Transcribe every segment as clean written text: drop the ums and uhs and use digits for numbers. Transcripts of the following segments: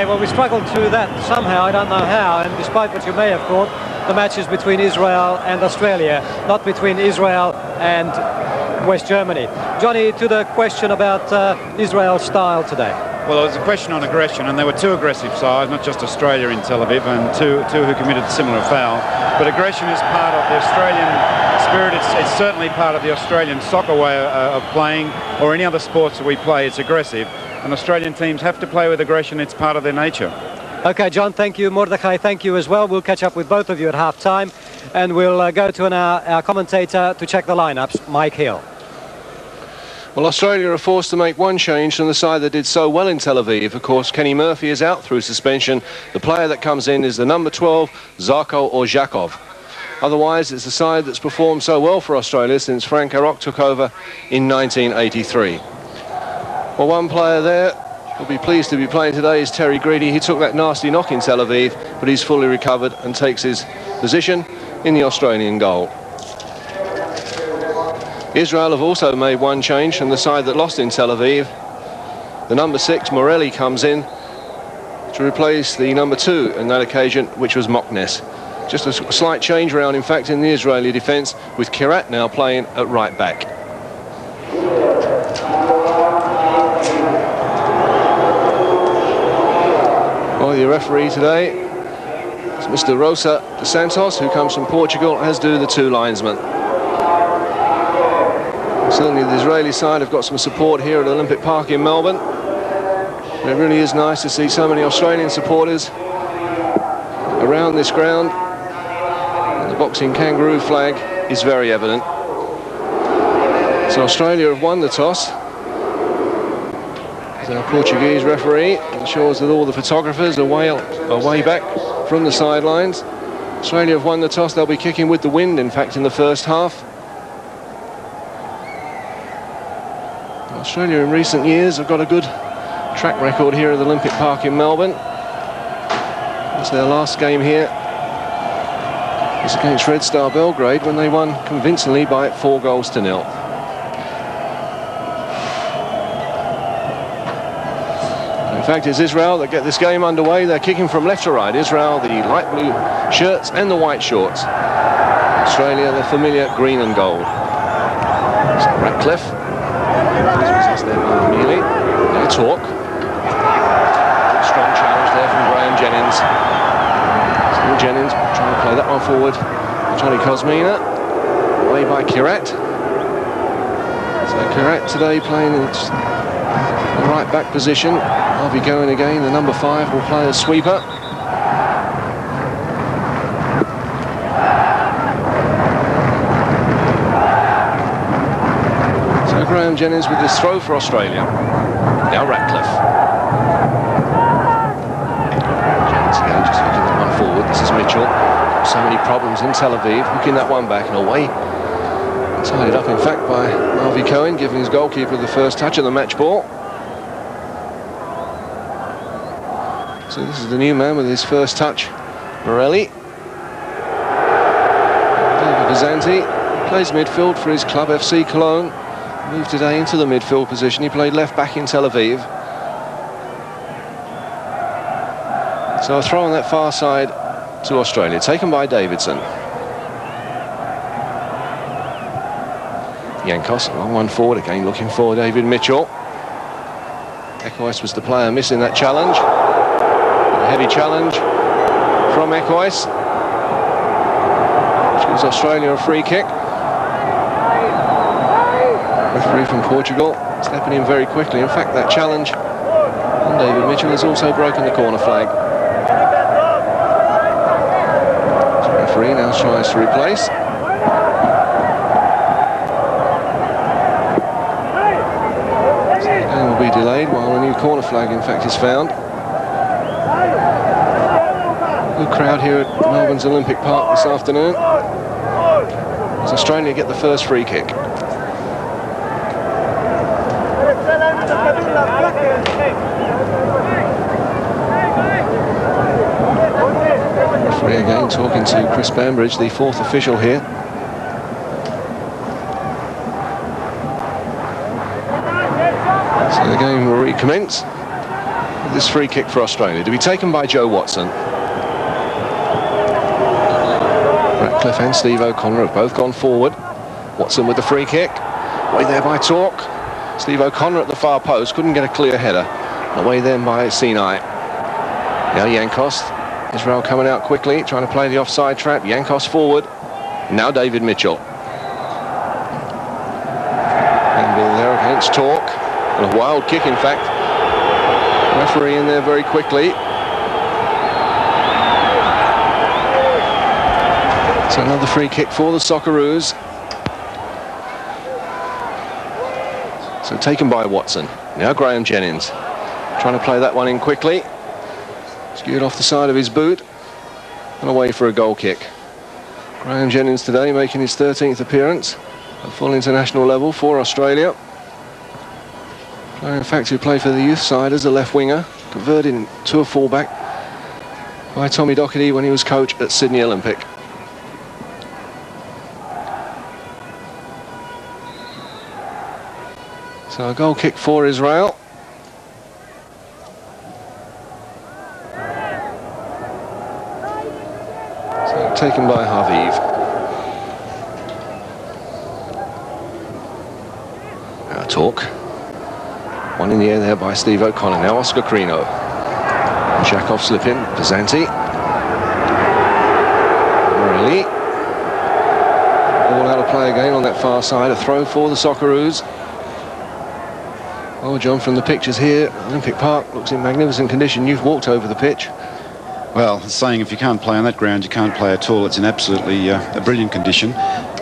Okay, well, we struggled through that somehow, I don't know how, and despite what you may have thought, the match is between Israel and Australia, not between Israel and West Germany. Johnny, to the question about Israel's style today. Well, it was a question on aggression, and there were two aggressive sides, not just Australia in Tel Aviv, and two who committed a similar foul. But aggression is part of the Australian spirit. It's certainly part of the Australian soccer way of playing, or any other sports that we play. It's aggressive, and Australian teams have to play with aggression. It's part of their nature. Okay, John, thank you. Mordechai, thank you as well. We'll catch up with both of you at half-time, and we'll go to our commentator to check the lineups, Mike Hill. Well, Australia are forced to make one change from the side that did so well in Tel Aviv. Of course, Kenny Murphy is out through suspension. The player that comes in is the number 12, Zarko Orzhakov. Otherwise, it's the side that's performed so well for Australia since Frank Arok took over in 1983. Well, one player there who'll be pleased to be playing today is Terry Greedy. He took that nasty knock in Tel Aviv, but he's fully recovered and takes his position in the Australian goal. Israel have also made one change from the side that lost in Tel Aviv. The number 6, Morelli, comes in to replace the number 2 on that occasion, which was Moknes. Just a slight change around, in fact, in the Israeli defence, with Kirat now playing at right back. Well, the referee today is Mr. Rosa dos Santos, who comes from Portugal, as do the two linesmen. Certainly the Israeli side have got some support here at Olympic Park in Melbourne. And it really is nice to see so many Australian supporters around this ground. And the boxing kangaroo flag is very evident. So Australia have won the toss. So our Portuguese referee ensures that all the photographers are way back from the sidelines. Australia have won the toss. They'll be kicking with the wind, in fact, in the first half. Australia in recent years have got a good track record here at the Olympic Park in Melbourne. It's their last game here. It's against Red Star Belgrade when they won convincingly by 4-0. In fact, it's Israel that get this game underway. They're kicking from left to right. Israel, the light blue shirts and the white shorts. Australia, the familiar green and gold. So Ratcliffe. Nearly. Now talk. Strong challenge there from Graham Jennings. Still Jennings trying to play that one forward. Johnny Kosmina. Away by Kirat. So Kirat today playing in the right back position. Harvey going again. The number 5 will play as sweeper. Graham Jennings with this throw for Australia. Now Ratcliffe. Jennings again just hooking that one forward. This is Mitchell. So many problems in Tel Aviv. Hooking that one back and away. Tied up, in fact, by Harvey Cohen, giving his goalkeeper the first touch of the match ball. So this is the new man with his first touch, Morelli. David Bizanti plays midfield for his club, FC Cologne. Moved today into the midfield position. He played left back in Tel Aviv. So a throw on that far side to Australia, taken by Davidson. Yankos on one forward again, looking for David Mitchell. Ecois was the player missing that challenge. A heavy challenge from Ecois, which gives Australia a free kick. Referee from Portugal stepping in very quickly. In fact, that challenge on David Mitchell has also broken the corner flag. So the referee now tries to replace. So the game will be delayed while a new corner flag, in fact, is found. Good crowd here at Melbourne's Olympic Park this afternoon, as Australia get the first free kick. Referee again talking to Chris Bambridge, the 4th official here. So the game will recommence. This free kick for Australia to be taken by Joe Watson. Ratcliffe and Steve O'Connor have both gone forward. Watson with the free kick. Away there by Torque. Steve O'Connor at the far post. Couldn't get a clear header. Away then by Sinai. Now Yankos. Israel coming out quickly, trying to play the offside trap. Yankos forward. Now David Mitchell. And there against Torque. And a wild kick, in fact. Referee in there very quickly. So another free kick for the Socceroos. So taken by Watson. Now Graham Jennings. Trying to play that one in quickly. Skewed off the side of his boot. And away for a goal kick. Graham Jennings today making his 13th appearance at full international level for Australia. Player in fact who played for the youth side as a left winger. Converted to a fullback by Tommy Docherty when he was coach at Sydney Olympic. So a goal kick for Israel. So taken by Haviv. Now Torque. One in the air there by Steve O'Connor. Now Oscar Crino. Zhakov slipping. Pazanti. Really. All out of play again on that far side. A throw for the Socceroos. Oh, John, from the pictures here, Olympic Park looks in magnificent condition. You've walked over the pitch. Well, saying if you can't play on that ground, you can't play at all. It's in absolutely a brilliant condition.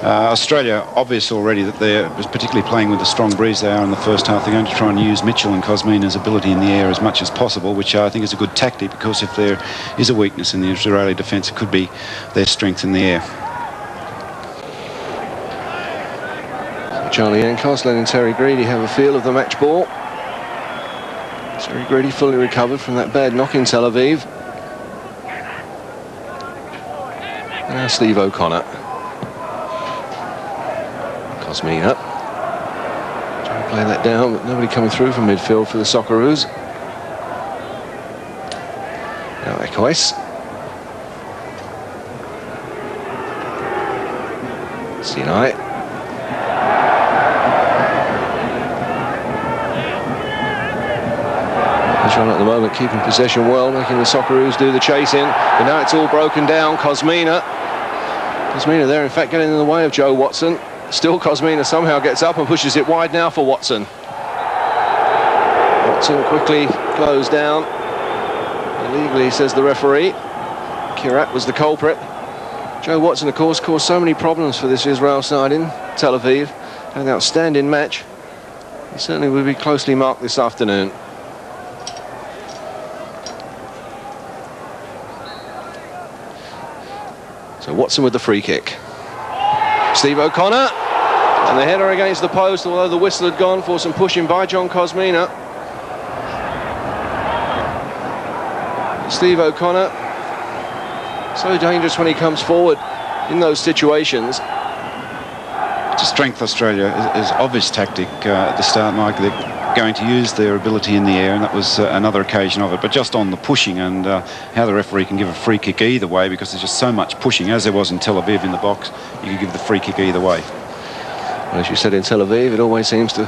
Australia, obvious already that they're particularly playing with the strong breeze they are in the first half. They're going to try and use Mitchell and Kosmina's ability in the air as much as possible, which I think is a good tactic, because if there is a weakness in the Israeli defence, it could be their strength in the air. Charlie Yankos letting Terry Greedy have a feel of the match ball. Terry Greedy fully recovered from that bad knock in Tel Aviv. And now Steve O'Connor. Kosmina. Trying to play that down, but nobody coming through from midfield for the Socceroos. Now Ekois. Sinai. Israel at the moment keeping possession well, making the Socceroos do the chasing, but now it's all broken down. Kosmina there in fact getting in the way of Joe Watson. Still Kosmina somehow gets up and pushes it wide now for Watson. Watson quickly closed down. Illegally, says the referee. Kirat was the culprit. Joe Watson of course caused so many problems for this Israel side in Tel Aviv. An outstanding match. He certainly will be closely marked this afternoon. So Watson with the free kick. Steve O'Connor. And the header against the post, although the whistle had gone for some pushing by John Kosmina. Steve O'Connor, so dangerous when he comes forward in those situations. To strength Australia is obvious tactic at the start, Mike. They're going to use their ability in the air, and that was another occasion of it. But just on the pushing and how the referee can give a free kick either way, because there's just so much pushing, as there was in Tel Aviv in the box, you can give the free kick either way. Well, as you said, in Tel Aviv, it always seems to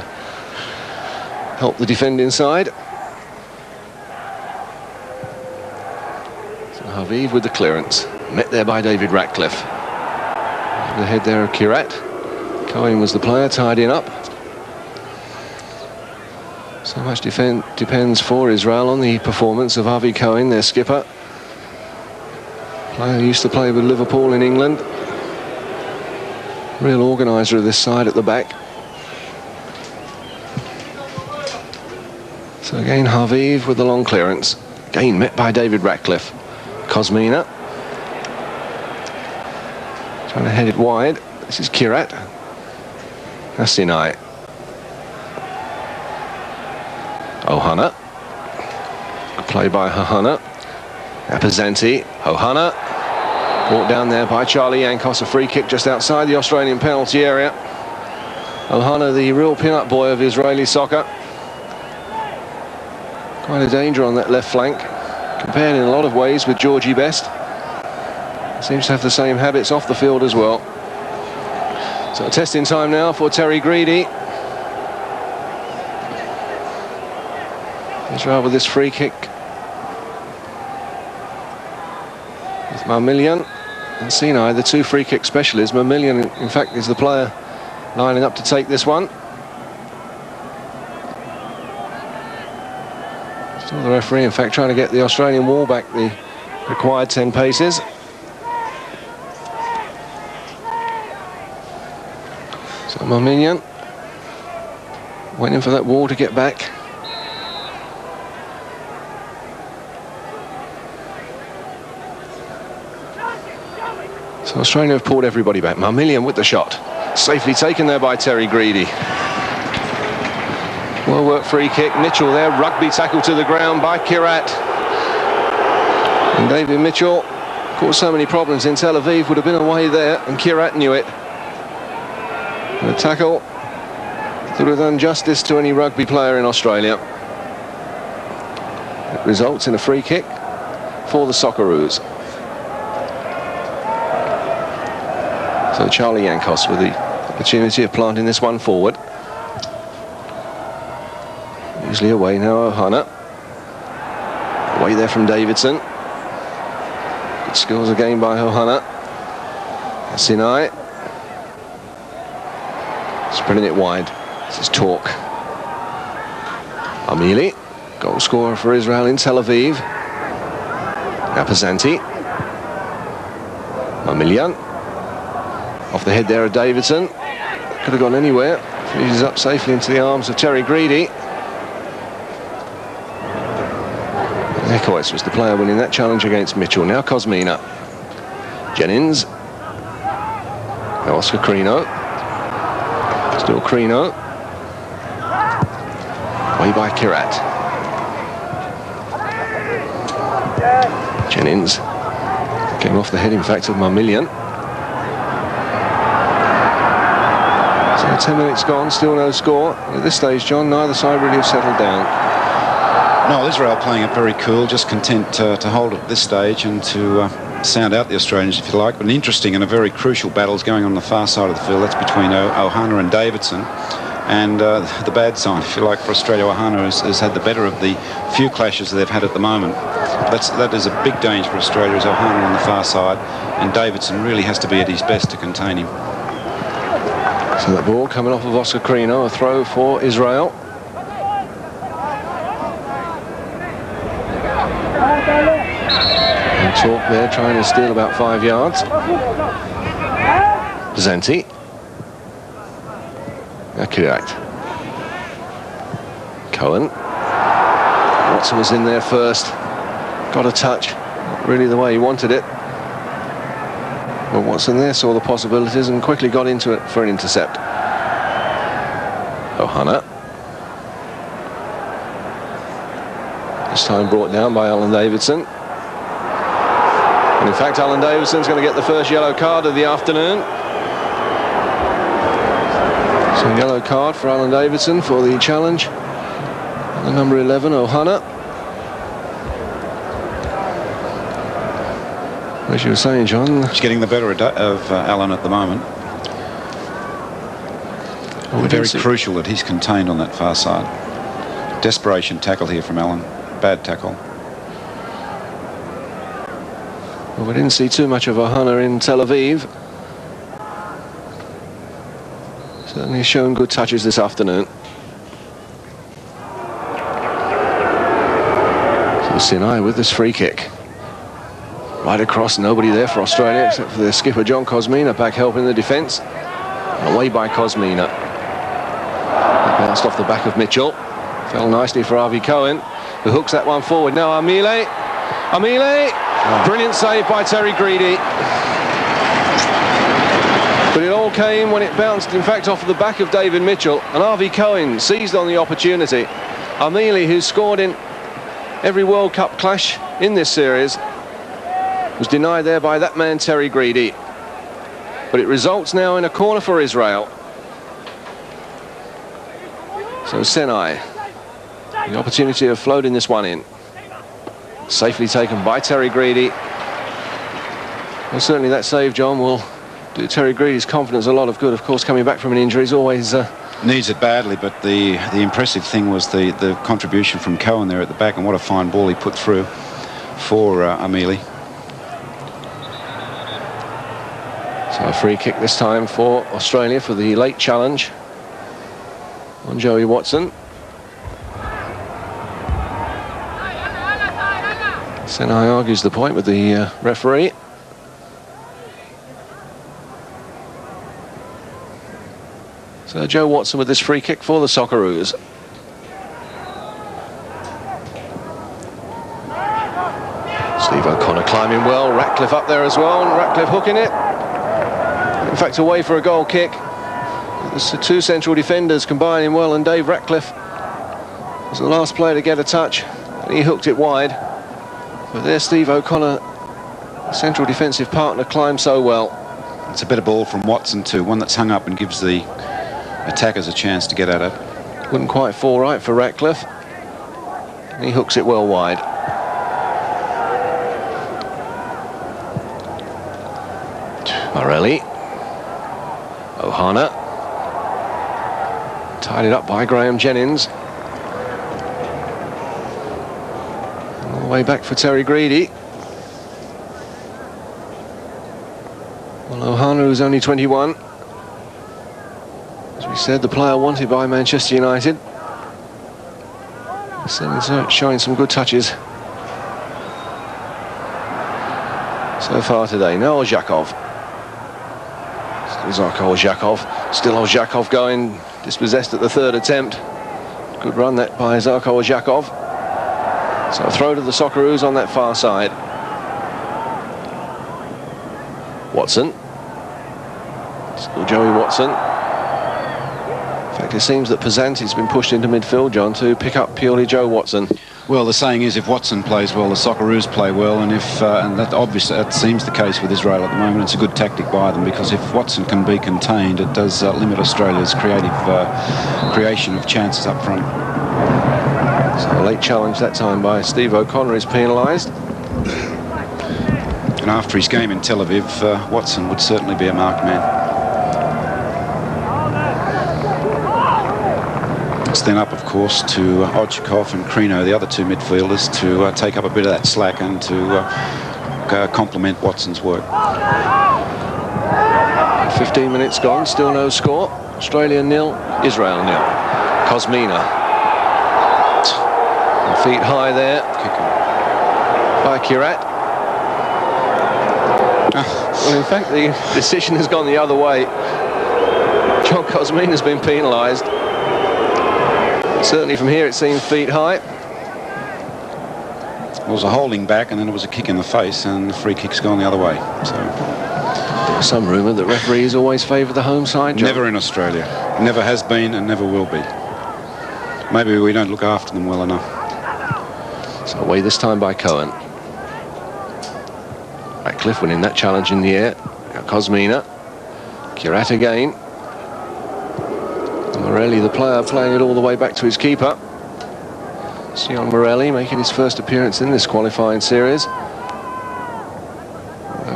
help the defending side. So Haviv with the clearance, met there by David Ratcliffe. The head there of Kirat. Cohen was the player, tidying up. So much depends for Israel on the performance of Avi Cohen, their skipper. Player who used to play with Liverpool in England. Real organiser of this side at the back. So again Haviv with the long clearance. Again met by David Ratcliffe. Kosmina. Trying to head it wide. This is Kirat. Sinai. Ohana. Good play by Ohana. Apazanti. Ohana. Brought down there by Charlie Yankos. A free kick just outside the Australian penalty area. Ohana, the real pin-up boy of Israeli soccer. Quite a danger on that left flank, compared in a lot of ways with Georgie Best. Seems to have the same habits off the field as well. So testing time now for Terry Greedy. Israel with this free kick. With Marmillion and Sinai, the two free kick specialists. Marmillion, in fact, is the player lining up to take this one. Still the referee, in fact, trying to get the Australian wall back the required 10 paces. So Marmillion waiting for that wall to get back. So Australia have pulled everybody back. Marmillion with the shot. Safely taken there by Terry Greedy. Well worked free kick. Mitchell there. Rugby tackle to the ground by Kirat. And David Mitchell caused so many problems in Tel Aviv. Would have been away there, and Kirat knew it. And the tackle would have done justice to any rugby player in Australia. It results in a free kick for the Socceroos. So Charlie Yankos with the opportunity of planting this one forward. Usually away now, Ohana. Away there from Davidson. Good skills again by Ohana. Sinai. Spreading it wide. This is Torque. Amili, goal scorer for Israel in Tel Aviv. Apazanti. Marmillion. Off the head there of Davidson. Could have gone anywhere. Finishes up safely into the arms of Terry Greedy. Ekowitz was the player winning that challenge against Mitchell. Now Kosmina. Jennings. Now Oscar Crino. Still Crino. Way by Kirat. Jennings. Came off the head, in fact, of Marmillion. So 10 minutes gone, still no score. At this stage, John, neither side really have settled down. No, Israel playing it very cool, just content to hold it at this stage and to sound out the Australians, if you like. But an interesting and a very crucial battle is going on the far side of the field. That's between Ohana and Davidson. And the bad sign, if you like, for Australia, Ohana has had the better of the few clashes that they've had at the moment. That is a big danger for Australia, is Ohana on the far side, and Davidson really has to be at his best to contain him. So that ball coming off of Oscar Crino, a throw for Israel. And Torque there trying to steal about 5 yards. Zanti. Accurate. Cohen. Watson was in there first. Got a touch. Not really the way he wanted it. But Watson there saw the possibilities and quickly got into it for an intercept. Ohana. This time brought down by Alan Davidson. And in fact, Alan Davidson's going to get the first yellow card of the afternoon. So yellow card for Alan Davidson for the challenge. The number 11, Ohana. As you were saying, John, he's getting the better of Alan at the moment. Well, very crucial that he's contained on that far side. Desperation tackle here from Alan. Bad tackle. Well, we didn't see too much of Ohana in Tel Aviv. Certainly shown good touches this afternoon. So Sinai with this free kick. Right across, nobody there for Australia except for their skipper John Kosmina back helping the defence. Away by Kosmina. That bounced off the back of Mitchell. Fell nicely for Avi Cohen, who hooks that one forward. Now Amile. Brilliant save by Terry Greedy. But it all came when it bounced, in fact, off the back of David Mitchell. And Avi Cohen seized on the opportunity. Amile, who scored in every World Cup clash in this series, was denied there by that man Terry Greedy. But it results now in a corner for Israel. So Senai. The opportunity of floating this one in. Safely taken by Terry Greedy. Well, certainly that save, John, will do Terry Greedy's confidence a lot of good. Of course, coming back from an injury is always... Needs it badly, but the impressive thing was the contribution from Cohen there at the back, and what a fine ball he put through for Ameli. So a free kick this time for Australia for the late challenge on Joey Watson. Senai argues the point with the referee. So Joe Watson with this free kick for the Socceroos. Steve O'Connor climbing well, Ratcliffe up there as well, and Ratcliffe hooking it. In fact, away for a goal kick. There's the two central defenders combining well, and Dave Ratcliffe was the last player to get a touch, and he hooked it wide. But there's Steve O'Connor, central defensive partner, climbed so well. It's a better ball from Watson too, one that's hung up and gives the attackers a chance to get at it. Wouldn't quite fall right for Ratcliffe. And he hooks it well wide. Morelli. Ohana. Tied it up by Graham Jennings. All the way back for Terry Greedy. Well, Ohana, who's only 21. As we said, the player wanted by Manchester United. Certainly showing some good touches so far today. Now Ozhakov. Still Zarko Ozhakov. Still Ozhakov going, dispossessed at the third attempt. Good run that by Zarko Ozhakov. So a throw to the Socceroos on that far side. Watson. Still Joey Watson. In fact, it seems that Pesanti's been pushed into midfield, John, to pick up purely Joe Watson. Well, the saying is, if Watson plays well, the Socceroos play well, and if and that obviously that seems the case with Israel at the moment. It's a good tactic by them, because if Watson can be contained, it does limit Australia's creation of chances up front. So a late challenge that time by Steve O'Connor is penalised. And after his game in Tel Aviv, Watson would certainly be a marked man. It's then up, of course, to Ozhakov and Crino, the other two midfielders, to take up a bit of that slack and to complement Watson's work. 15 minutes gone, still no score. Australia 0, Israel 0. Kosmina. Feet high there. By Kirat. Well, in fact, the decision has gone the other way. John Kosmina has been penalised. Certainly from here it seemed feet high. It was a holding back, and then it was a kick in the face, and the free kick's gone the other way. So there's some rumour that referees always favour the home side, John. Never in Australia. Never has been and never will be. Maybe we don't look after them well enough. So away this time by Cohen. Ratcliffe winning that challenge in the air. Kosmina. Kirat again. Morelli, the player, playing it all the way back to his keeper. Sion Morelli making his first appearance in this qualifying series. He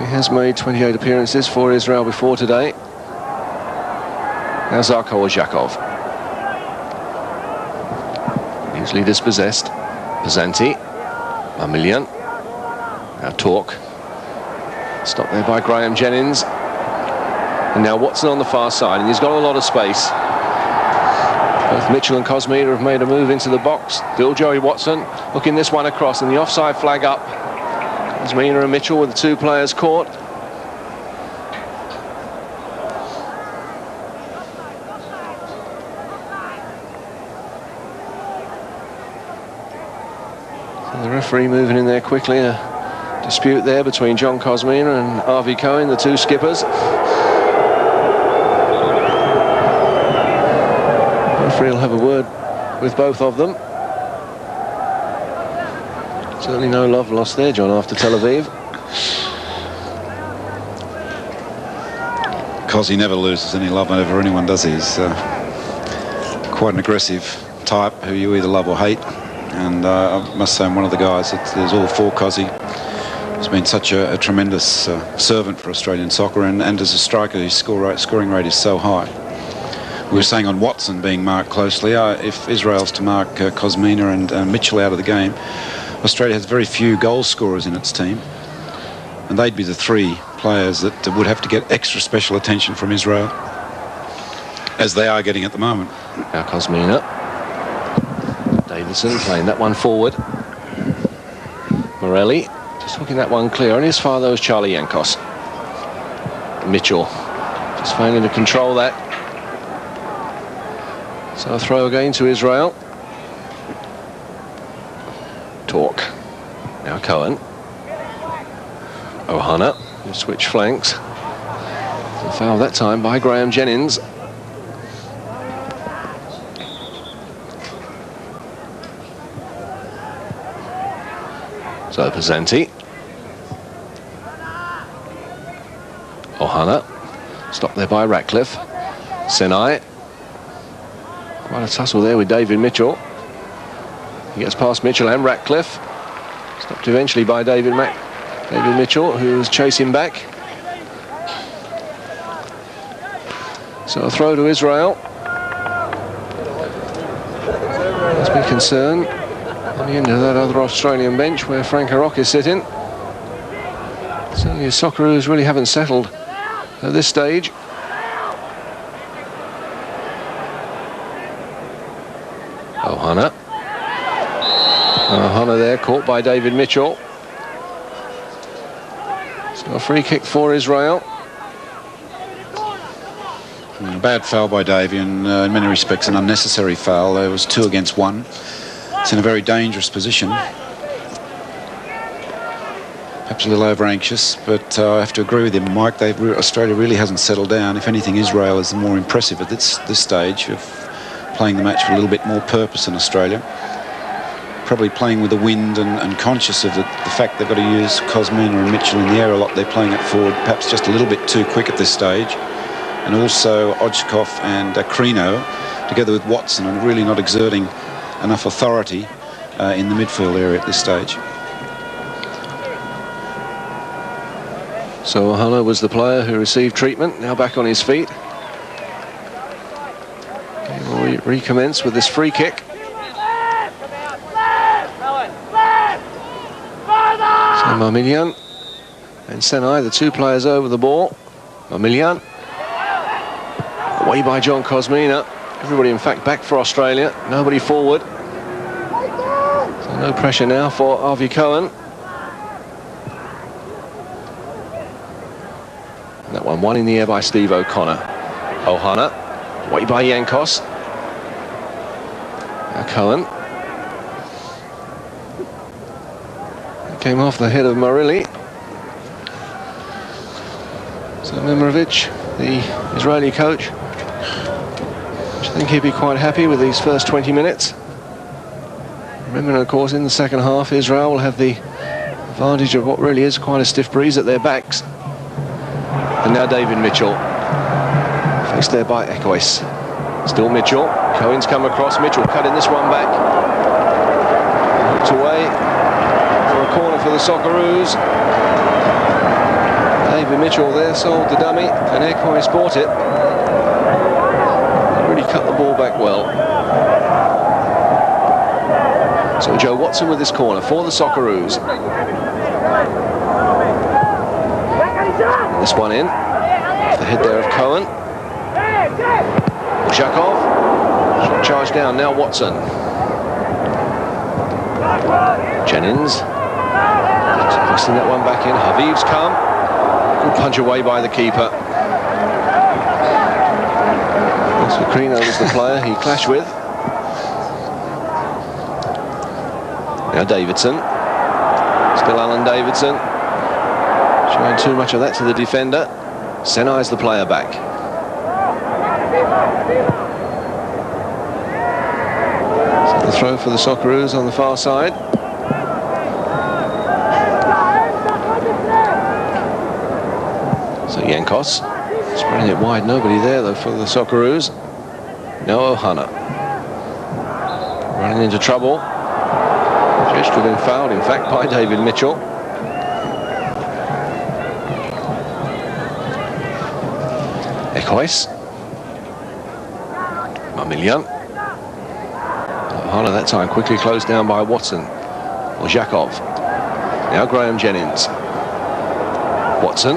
has made 28 appearances for Israel before today. Now Zarko Ozhakov. Usually dispossessed. Pesanti. Mamilian. Now Torque. Stopped there by Graham Jennings. And now Watson on the far side, and he's got a lot of space. Both Mitchell and Kosmina have made a move into the box. Still Joey Watson hooking this one across, and the offside flag up. Kosmina and Mitchell with the two players caught. So the referee moving in there quickly. A dispute there between John Kosmina and Avi Cohen, the two skippers. Referee will have a word with both of them. Certainly no love lost there, John, after Tel Aviv. Cos, he never loses any love over anyone, does he? He's quite an aggressive type who you either love or hate. And I must say I'm one of the guys that is all for Cozzy. He's been such a tremendous servant for Australian soccer, and as a striker his scoring rate is so high. We were saying on Watson being marked closely. If Israel's to mark Kosmina and Mitchell out of the game, Australia has very few goal scorers in its team, and they'd be the 3 players that would have to get extra special attention from Israel, as they are getting at the moment. Now Kosmina. Davidson playing that one forward. Morelli just hooking that one clear, and his father was Charlie Yankos. Mitchell just failing to control that. So a throw again to Israel. Talk. Now Cohen. Ohana, who switch flanks. And foul that time by Graham Jennings. So Pesenti. Ohana. Stopped there by Ratcliffe. Sinai. Quite a tussle there with David Mitchell. He gets past Mitchell and Ratcliffe. Stopped eventually by David Mitchell, who was chasing back. So a throw to Israel. Must be concerned on the end of that other Australian bench where Frank Aroch is sitting. Certainly the Socceroos really haven't settled at this stage. Ohana. Ohana there, caught by David Mitchell. So a free kick for Israel. Bad foul by Davey, and in many respects an unnecessary foul. There was 2 against 1. It's in a very dangerous position. Perhaps a little over-anxious, but I have to agree with him, Mike. Australia really hasn't settled down. If anything, Israel is more impressive at this stage of playing the match with a little bit more purpose in Australia. Probably playing with the wind and conscious of the fact they've got to use Kosmina and Mitchell in the air a lot. They're playing it forward, perhaps just a little bit too quick at this stage. And also Ojkov and Crino, together with Watson, and really not exerting enough authority in the midfield area at this stage. So Ohana was the player who received treatment, now back on his feet. We'll recommence with this free kick. So Marmilian and Senai, the 2 players over the ball. Marmilian. Away by John Kosmina. Everybody, in fact, back for Australia. Nobody forward. So no pressure now for Avi Cohen. And that one in the air by Steve O'Connor. Ohana. Away by Yankos. Now Cohen. Came off the head of Morelli. So Mimovic, the Israeli coach, I think he'd be quite happy with these first 20 minutes. Remembering, of course, in the second half, Israel will have the advantage of what really is quite a stiff breeze at their backs. And now David Mitchell, faced there by Equois. Still Mitchell. Cohen's come across. Mitchell cutting this one back. Hooked away for a corner for the Socceroos. David Mitchell there sold the dummy, and Equois bought it. Really cut the ball back well. So Joe Watson with this corner for the Socceroos. This one in. Off the head there of Cohen. Zhakov. Shot charge down, now Watson. Jennings. Passing that one back in. Haviv's come. Good punch away by the keeper. Crino was the player he clashed with. Now Davidson. Still Alan Davidson. Showing too much of that to the defender. Senai's the player back. So the throw for the Socceroos on the far side. So Yankos spreading it wide. Nobody there though for the Socceroos. No Ohana. running into trouble. Just been fouled, in fact, by David Mitchell. Ekois. Mamilian. Ohana that time quickly closed down by Watson. Or Zhakov. Now Graham Jennings. Watson.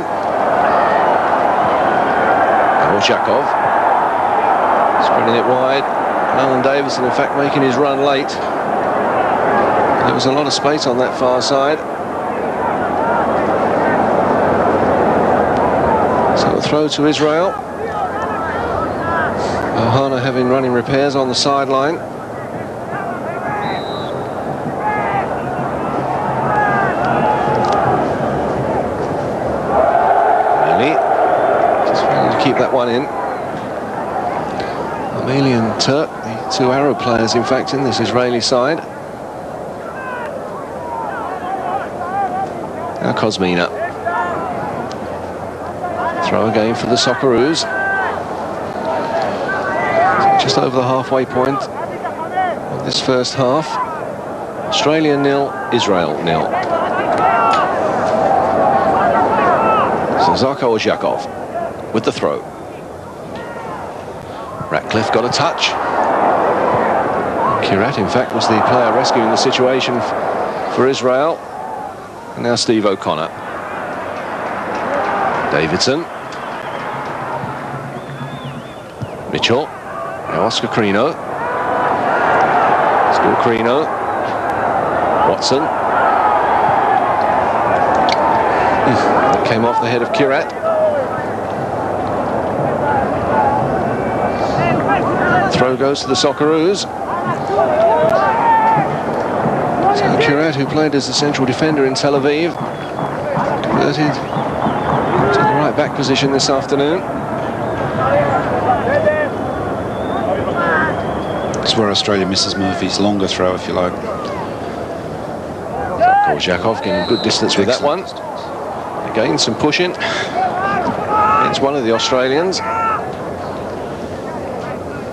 Or Zhakov. Spreading it wide. Alan Davison, in fact, making his run late. There was a lot of space on that far side. So a throw to Israel. Ohana having running repairs on the sideline. Really, just trying to keep that one in. Ameli and Turk, the two Arab players, in fact, in this Israeli side. Now Kosmina. Throw again for the Socceroos. Just over the halfway point of this first half. Australia 0, Israel 0. So Zarko Ozhakov with the throw. Ratcliffe got a touch. Kirat, in fact, was the player rescuing the situation for Israel. And now Steve O'Connor. Davidson. Mitchell. Now Oscar Crino. Still Crino. Watson. That came off the head of Kirat. Throw goes to the Socceroos. So Kirat, who played as the central defender in Tel Aviv, converted to the right back position this afternoon. That's where Australia misses Murphy's longer throw, if you like. Korzakov getting good distance with that one. Again, some pushing. It's one of the Australians.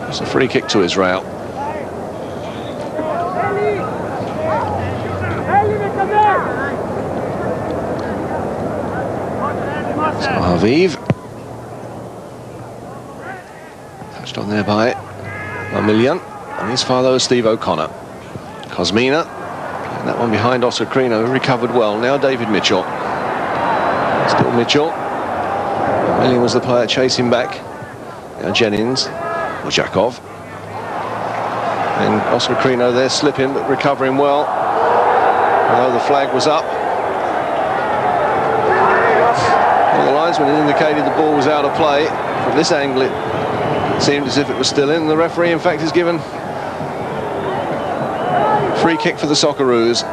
It's a free kick to Israel. So Aviv. Touched on there by Mamilian. And his father was Steve O'Connor. Kosmina. And that one behind Oscar Crino, who recovered well. Now David Mitchell. Still Mitchell. Mamilian was the player chasing back. Now Jennings. Or Zhakov. And Oscar Crino there slipping but recovering well. Although the flag was up. Well, the linesman indicated the ball was out of play. From this angle it seemed as if it was still in. The referee in fact has given free kick for the Socceroos.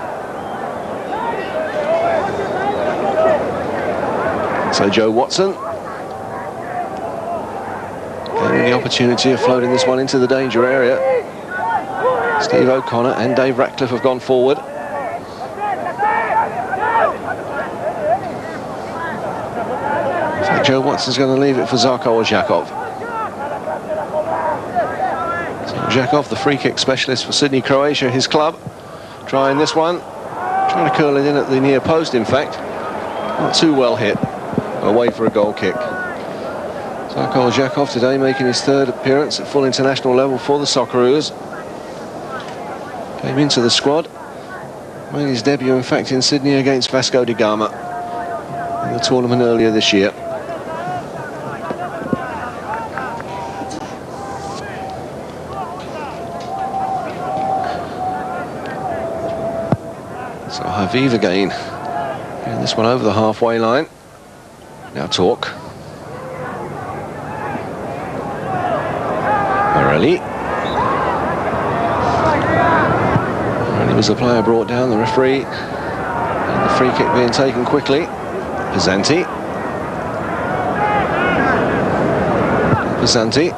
So Joe Watson getting the opportunity of floating this one into the danger area. Steve O'Connor and Dave Ratcliffe have gone forward. In fact, Joe Watson's going to leave it for Zarko Ozhakov. Zhakov, the free kick specialist for Sydney, Croatia, his club, trying this one, trying to curl it in at the near post, in fact. Not too well hit, away for a goal kick. Zarko Ozhakov today making his third appearance at full international level for the Socceroos. Came into the squad, made his debut, in fact, in Sydney against Vasco da Gama in the tournament earlier this year. So Haviv again, and this one over the halfway line. Now Talk. Morelli. And he was the player brought down, the referee. And the free kick being taken quickly. Pesanti. Pesanti.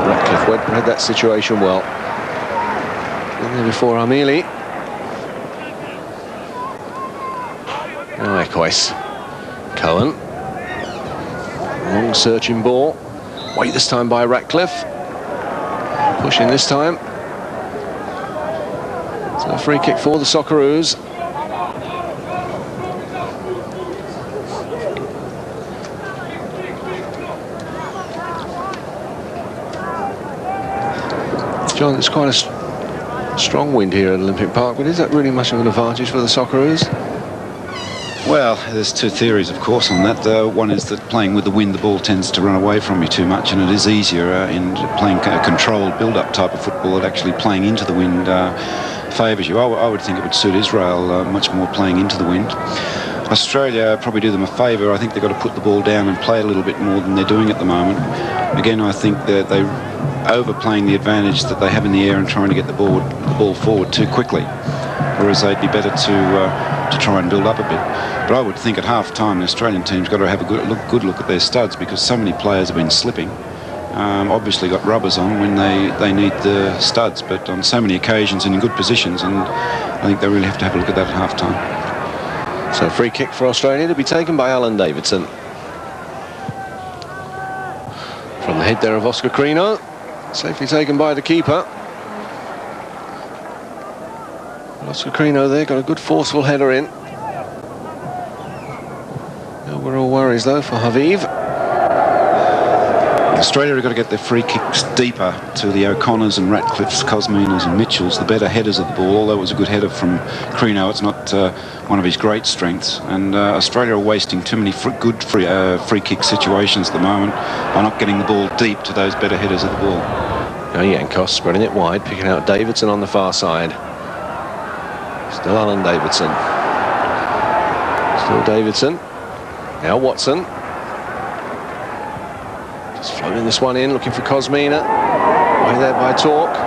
Ratcliffe read that situation well. And then before Ameli. Now Ekois. Cohen. Long searching ball. Wait this time by Ratcliffe. Pushing this time. So a free kick for the Socceroos. John, it's quite a strong wind here at Olympic Park, but is that really much of an advantage for the Socceroos? Well, there's two theories, of course, on that. One is that playing with the wind, the ball tends to run away from you too much, and it is easier in playing a controlled build-up type of football that actually playing into the wind favours you. I would think it would suit Israel much more playing into the wind. Australia probably do them a favour. I think they've got to put the ball down and play a little bit more than they're doing at the moment. Again, I think that they're overplaying the advantage that they have in the air and trying to get the ball forward too quickly, whereas they'd be better to try and build up a bit. But I would think at half-time the Australian team's got to have a good look at their studs, because so many players have been slipping. Obviously got rubbers on when they need the studs, but on so many occasions and in good positions, and I think they really have to have a look at that at half-time. So a free kick for Australia to be taken by Alan Davidson. From the head there of Oscar Crino, safely taken by the keeper. Oscar Crino there got a good forceful header in. No real worries though for Haviv. Australia have got to get their free kicks deeper to the O'Connors and Ratcliffes, Cosminas and Mitchells, the better headers of the ball. Although it was a good header from Crino, it's not one of his great strengths. And Australia are wasting too many good free kick situations at the moment by not getting the ball deep to those better headers of the ball. Now Yankos spreading it wide, picking out Davidson on the far side. Still Alan Davidson. Still Davidson. Now Watson. Just floating this one in, looking for Cosmina. Way there by Torque.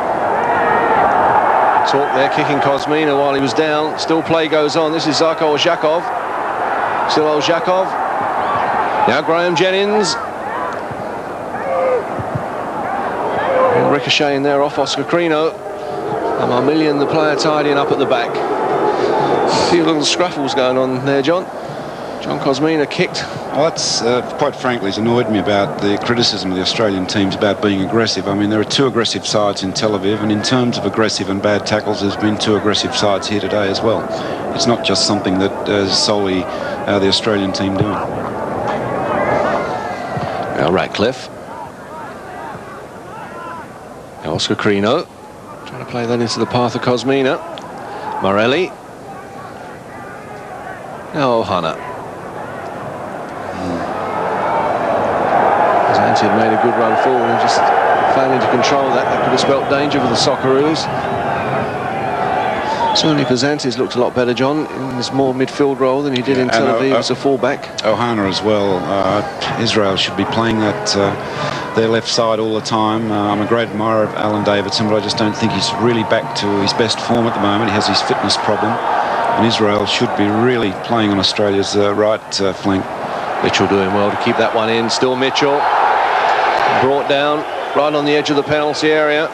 Torque there kicking Cosmina while he was down. Still play goes on. This is Zarko Ozhakov. Still Ozhakov. Now Graham Jennings. Ricocheting there off Oscar Crino. And Marmillion, the player, tidying up at the back. A few little scruffles going on there, John. John Cosmina kicked. Well, that's quite frankly has annoyed me about the criticism of the Australian teams about being aggressive. I mean, there are two aggressive sides in Tel Aviv, and in terms of aggressive and bad tackles, there's been two aggressive sides here today as well. It's not just something that is solely the Australian team doing. Now Ratcliffe. Now Oscar Crino. Trying to play that into the path of Cosmina. Morelli. Now Ohana. Zanti had made a good run forward and just failing to control that. That could have spelt danger for the Socceroos. Certainly Pazantes looked a lot better, John, in his more midfield role than he did in Tel Aviv as a fullback. Ohana as well. Israel should be playing that their left side all the time. I'm a great admirer of Alan Davidson, but I just don't think he's really back to his best form at the moment. He has his fitness problem, and Israel should be really playing on Australia's right flank. Mitchell doing well to keep that one in. Still Mitchell. Brought down right on the edge of the penalty area.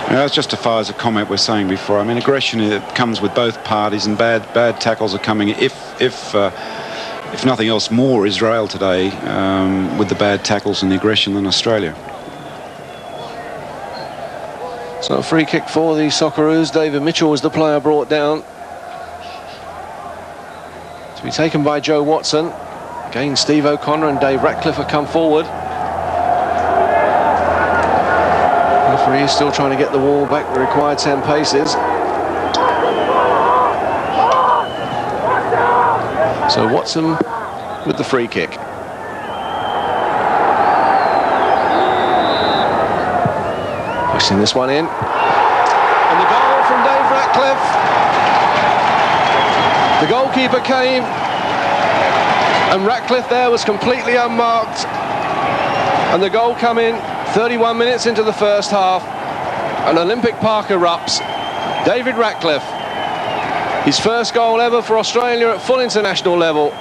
That's just as far as a comment we're saying before. I mean, aggression comes with both parties, and bad tackles are coming. If nothing else, more Israel today with the bad tackles and the aggression than Australia. So a free kick for the Socceroos. David Mitchell was the player brought down. To be taken by Joe Watson. Again, Steve O'Connor and Dave Ratcliffe have come forward. Referee is still trying to get the wall back the required 10 paces. So Watson with the free kick. Pushing this one in. And the goal from Dave Ratcliffe. The goalkeeper came, and Ratcliffe there was completely unmarked. And the goal come in 31 minutes into the first half. And Olympic Park erupts. David Ratcliffe. His first goal ever for Australia at full international level.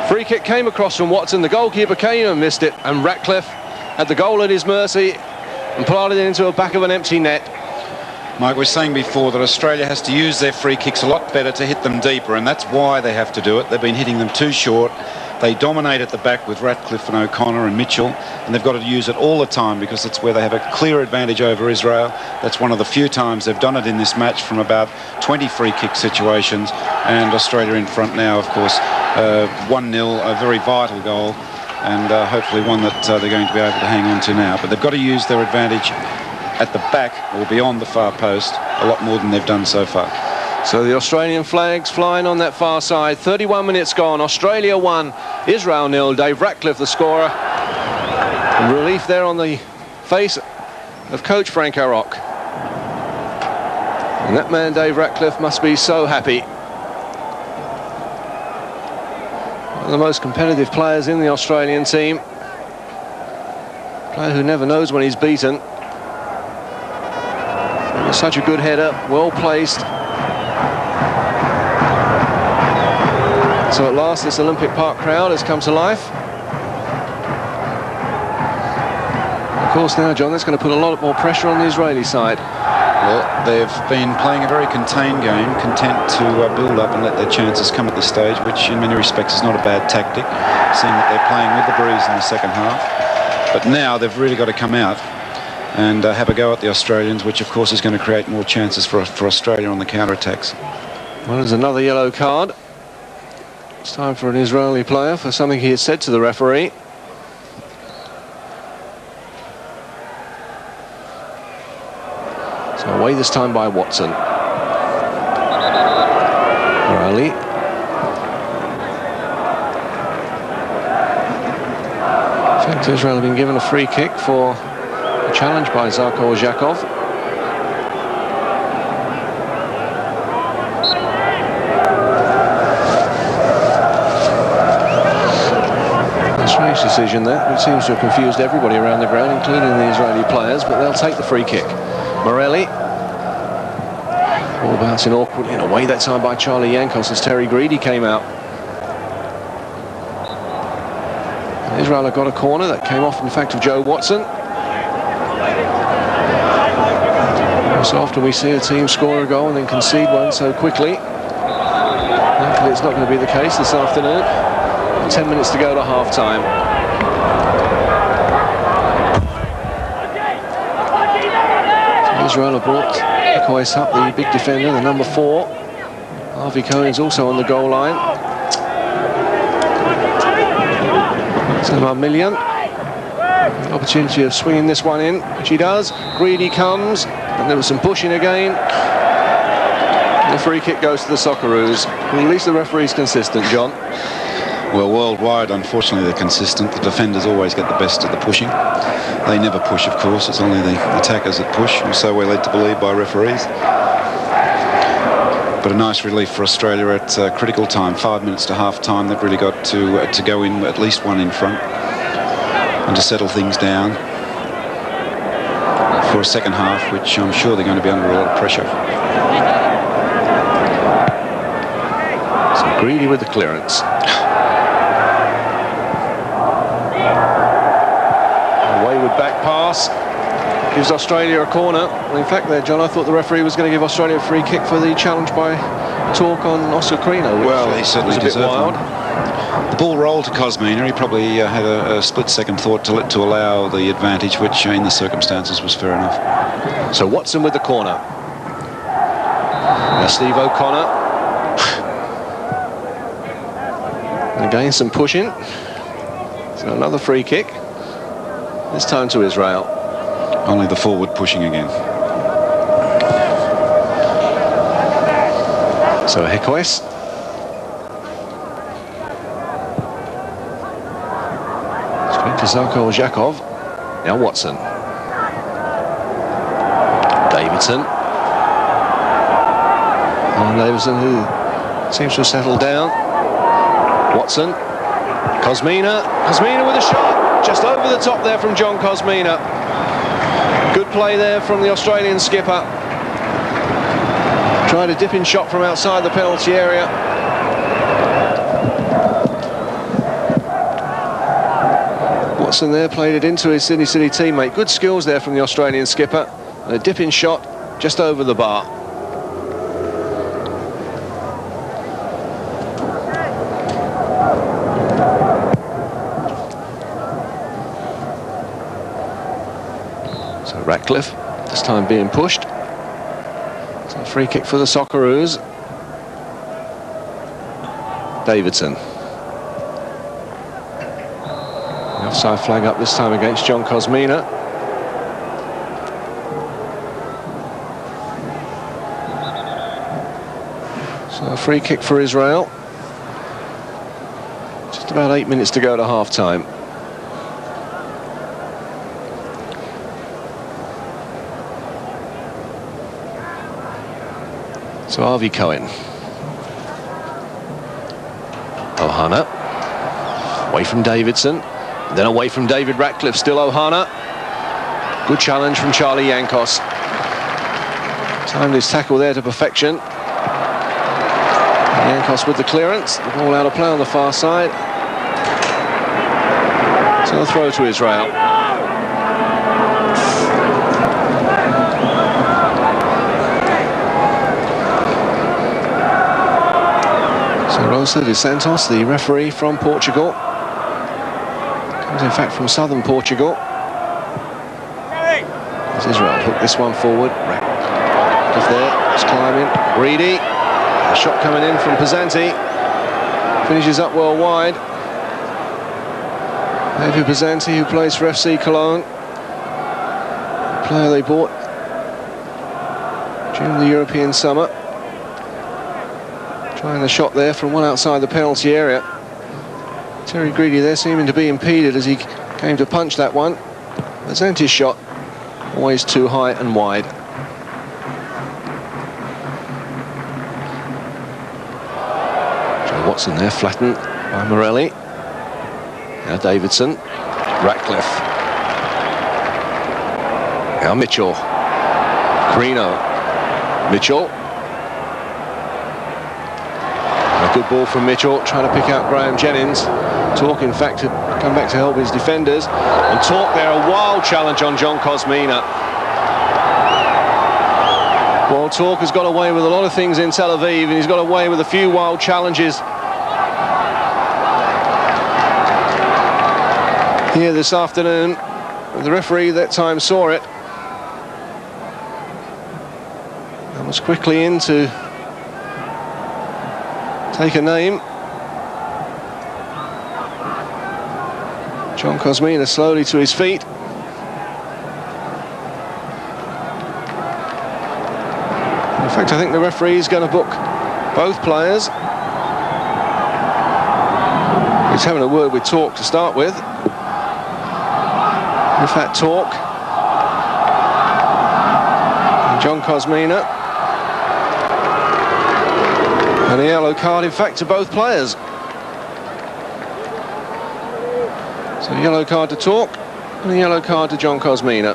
Free kick came across from Watson. The goalkeeper came and missed it. And Ratcliffe had the goal at his mercy and planted it into the back of an empty net. Mike, we were saying before that Australia has to use their free kicks a lot better to hit them deeper, and that's why they have to do it. They've been hitting them too short, They dominate at the back with Ratcliffe and O'Connor and Mitchell, and they've got to use it all the time because it's where they have a clear advantage over Israel. That's one of the few times they've done it in this match from about 20 free kick situations, and Australia in front now, of course, 1-0, a very vital goal, and hopefully one that they're going to be able to hang on to now. But they've got to use their advantage at the back or beyond the far post a lot more than they've done so far. So the Australian flags flying on that far side. 31 minutes gone. Australia 1, Israel 0. Dave Ratcliffe the scorer. And relief there on the face of coach Frank Arok. And that man Dave Ratcliffe must be so happy. One of the most competitive players in the Australian team. Player who never knows when he's beaten. Such a good header, well placed. So at last this Olympic Park crowd has come to life. Of course now, John, that's going to put a lot more pressure on the Israeli side. Well, they've been playing a very contained game, content to build up and let their chances come at this stage, which in many respects is not a bad tactic, seeing that they're playing with the breeze in the second half. But now they've really got to come out and have a go at the Australians, which of course is going to create more chances for Australia on the counter-attacks. Well, there's another yellow card. It's time for an Israeli player for something he had said to the referee. So away this time by Watson. Riley. In fact, Israel have been given a free kick for a challenge by Zarko Zhakov. Strange decision there, which seems to have confused everybody around the ground, including the Israeli players, but they'll take the free kick. Morelli. Ball bouncing awkwardly and away that time by Charlie Yankos as Terry Greedy came out. And Israel have got a corner that came off, in fact, of Joe Watson. So often we see a team score a goal and then concede one so quickly. Hopefully it's not going to be the case this afternoon. 10 minutes to go to half-time. So Israel have brought Ekois up, the big defender, the number 4. Harvey Cohen's also on the goal line. So Million. Opportunity of swinging this one in, which he does. Greedy comes, and there was some pushing again. The free kick goes to the Socceroos. Well, at least the referee's consistent, John. Well, worldwide, unfortunately, they're consistent. The defenders always get the best of the pushing. They never push, of course. It's only the attackers that push, and so we're led to believe by referees. But a nice relief for Australia at critical time, 5 minutes to half-time. They've really got to go in at least one in front and to settle things down for a second half, which I'm sure they're going to be under a lot of pressure. So Greedy with the clearance. Back pass gives Australia a corner. Well, in fact there, John, I thought the referee was going to give Australia a free kick for the challenge by Talk on Oscar Crino. Well, he certainly was a bit wild. The ball rolled to Cosmina. He probably had a split-second thought to allow the advantage, which in the circumstances was fair enough. So Watson with the corner. Now Steve O'Connor. Again, some pushing. So another free kick. This time to Israel. Only the forward pushing again. So Ekois. Straight to Zarko Zhakov. Now Watson. Davidson. And Davidson, who seems to have settled down. Watson. Cosmina. Cosmina with a shot. Just over the top there from John Cosmina. Good play there from the Australian skipper. Tried a dipping shot from outside the penalty area. Watson there played it into his Sydney City teammate. Good skills there from the Australian skipper. And a dipping shot just over the bar. So Ratcliffe, this time being pushed. So a free kick for the Socceroos. Davidson. The offside flag up this time against John Kosmina. So a free kick for Israel. Just about 8 minutes to go to half-time. So Harvey Cohen. Ohana. Away from Davidson. Then away from David Ratcliffe. Still Ohana. Good challenge from Charlie Yankos. Timed his tackle there to perfection. Yankos with the clearance. The ball out of play on the far side. So a throw to Israel. So Rosa de Santos, the referee from Portugal. Comes in fact from southern Portugal. As Israel hook this one forward. Off there, it's climbing. Greedy. A shot coming in from Pesanti. Finishes up well wide. David Pesanti, who plays for FC Cologne. A player they bought during the European summer. Trying the shot there from one outside the penalty area. Terry Greedy there seeming to be impeded as he came to punch that one. Pesanti's shot always too high and wide. Joe Watson there flattened by Morelli. Now Davidson. Ratcliffe. Now Mitchell. Carino. Mitchell. A good ball from Mitchell, trying to pick out Graham Jennings. Talk, in fact, had come back to help his defenders. And Talk there, a wild challenge on John Kosmina. Well, Talk has got away with a lot of things in Tel Aviv, and he's got away with a few wild challenges here this afternoon. The referee that time saw it and was quickly in to take a name. John Kosmina slowly to his feet. In fact, I think the referee is going to book both players. He's having a word with Talk to start with. In fact, Talk and John Kosmina. And a yellow card, in fact, to both players. So a yellow card to Talk and a yellow card to John Kosmina.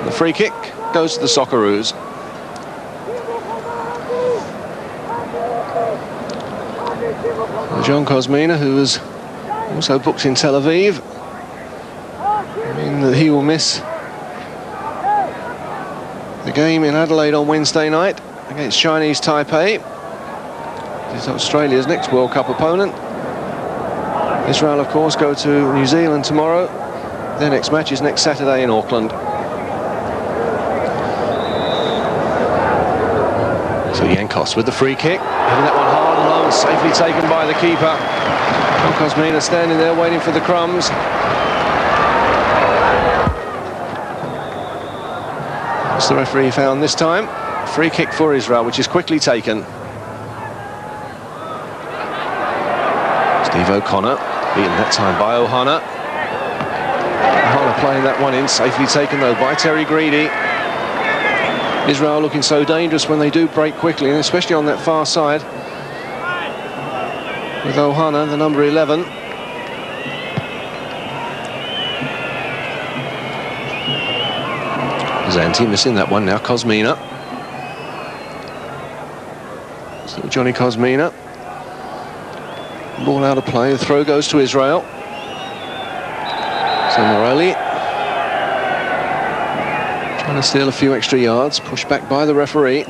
The free kick goes to the Socceroos. John Kosmina, who was also booked in Tel Aviv, meaning that he will miss the game in Adelaide on Wednesday night against Chinese Taipei. This is Australia's next World Cup opponent. Israel, of course, go to New Zealand tomorrow. Their next match is next Saturday in Auckland. So Yankos with the free kick, having that one hard and low, safely taken by the keeper. John Kosmina standing there waiting for the crumbs. That's the referee found this time. Free kick for Israel, which is quickly taken. Steve O'Connor, beaten that time by Ohana. Ohana playing that one in, safely taken though by Terry Greedy. Israel looking so dangerous when they do break quickly, and especially on that far side. With Ohana, the number 11. Zanti missing that one now, Kosmina. Still Johnny Kosmina. Ball out of play, the throw goes to Israel. So Morelli trying to steal a few extra yards, pushed back by the referee.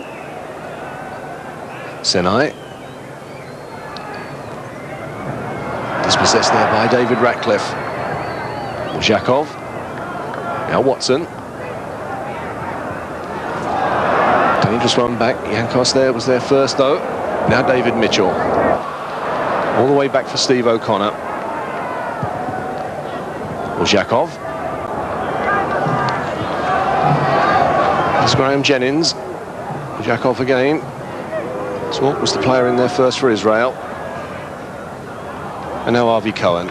Senai. Dispossessed there by David Ratcliffe. Zhakov. Now Watson. Dangerous run back. Yankos there was their first though. Now David Mitchell. All the way back for Steve O'Connor. Ozhakov. It's Graham Jennings. Ozhakov again. Swart was the player in there first for Israel. And now Avi Cohen.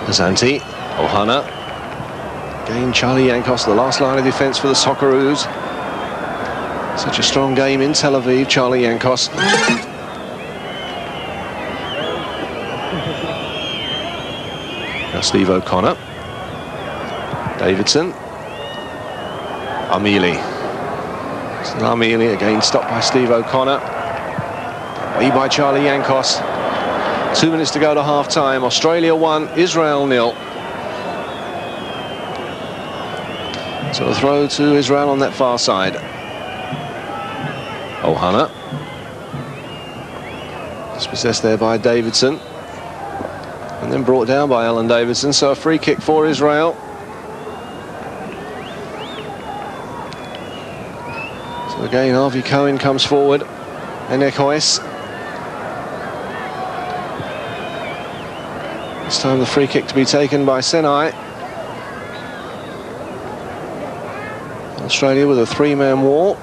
Azanti. Ohana. Again Charlie Yankos, the last line of defence for the Socceroos. Such a strong game in Tel Aviv, Charlie Yankos. Now Steve O'Connor. Davidson. Armili. Still Armili, again stopped by Steve O'Connor. Way by Charlie Yankos. 2 minutes to go to half-time. Australia 1, Israel 0. So a throw to Israel on that far side. Ohana. Dispossessed there by Davidson. And then brought down by Alan Davidson. So a free kick for Israel. So again, Avi Cohen comes forward. And Ekoes. This time the free kick to be taken by Senai. Australia with a three-man wall.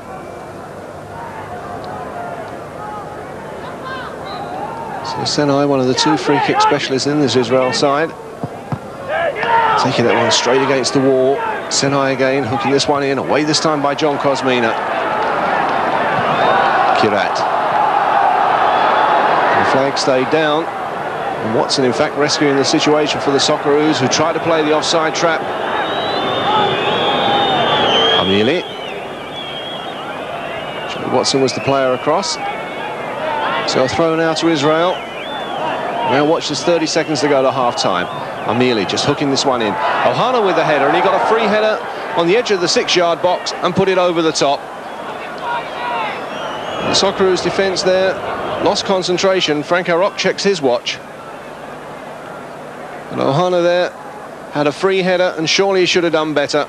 So Senai, one of the two free kick specialists in this Israel side. Taking that one straight against the wall. Senai again, hooking this one in. Away this time by John Kosmina. Kirat. The flag stayed down. And Watson, in fact, rescuing the situation for the Socceroos, who tried to play the offside trap. Amili. Watson was the player across. So a throw now to Israel. Now watch this, 30 seconds to go to half-time. Amili just hooking this one in. Ohana with the header, and he got a free header on the edge of the 6-yard box and put it over the top. The Socceroos defence there lost concentration. Franco Rock checks his watch. And Ohana there had a free header, and surely he should have done better.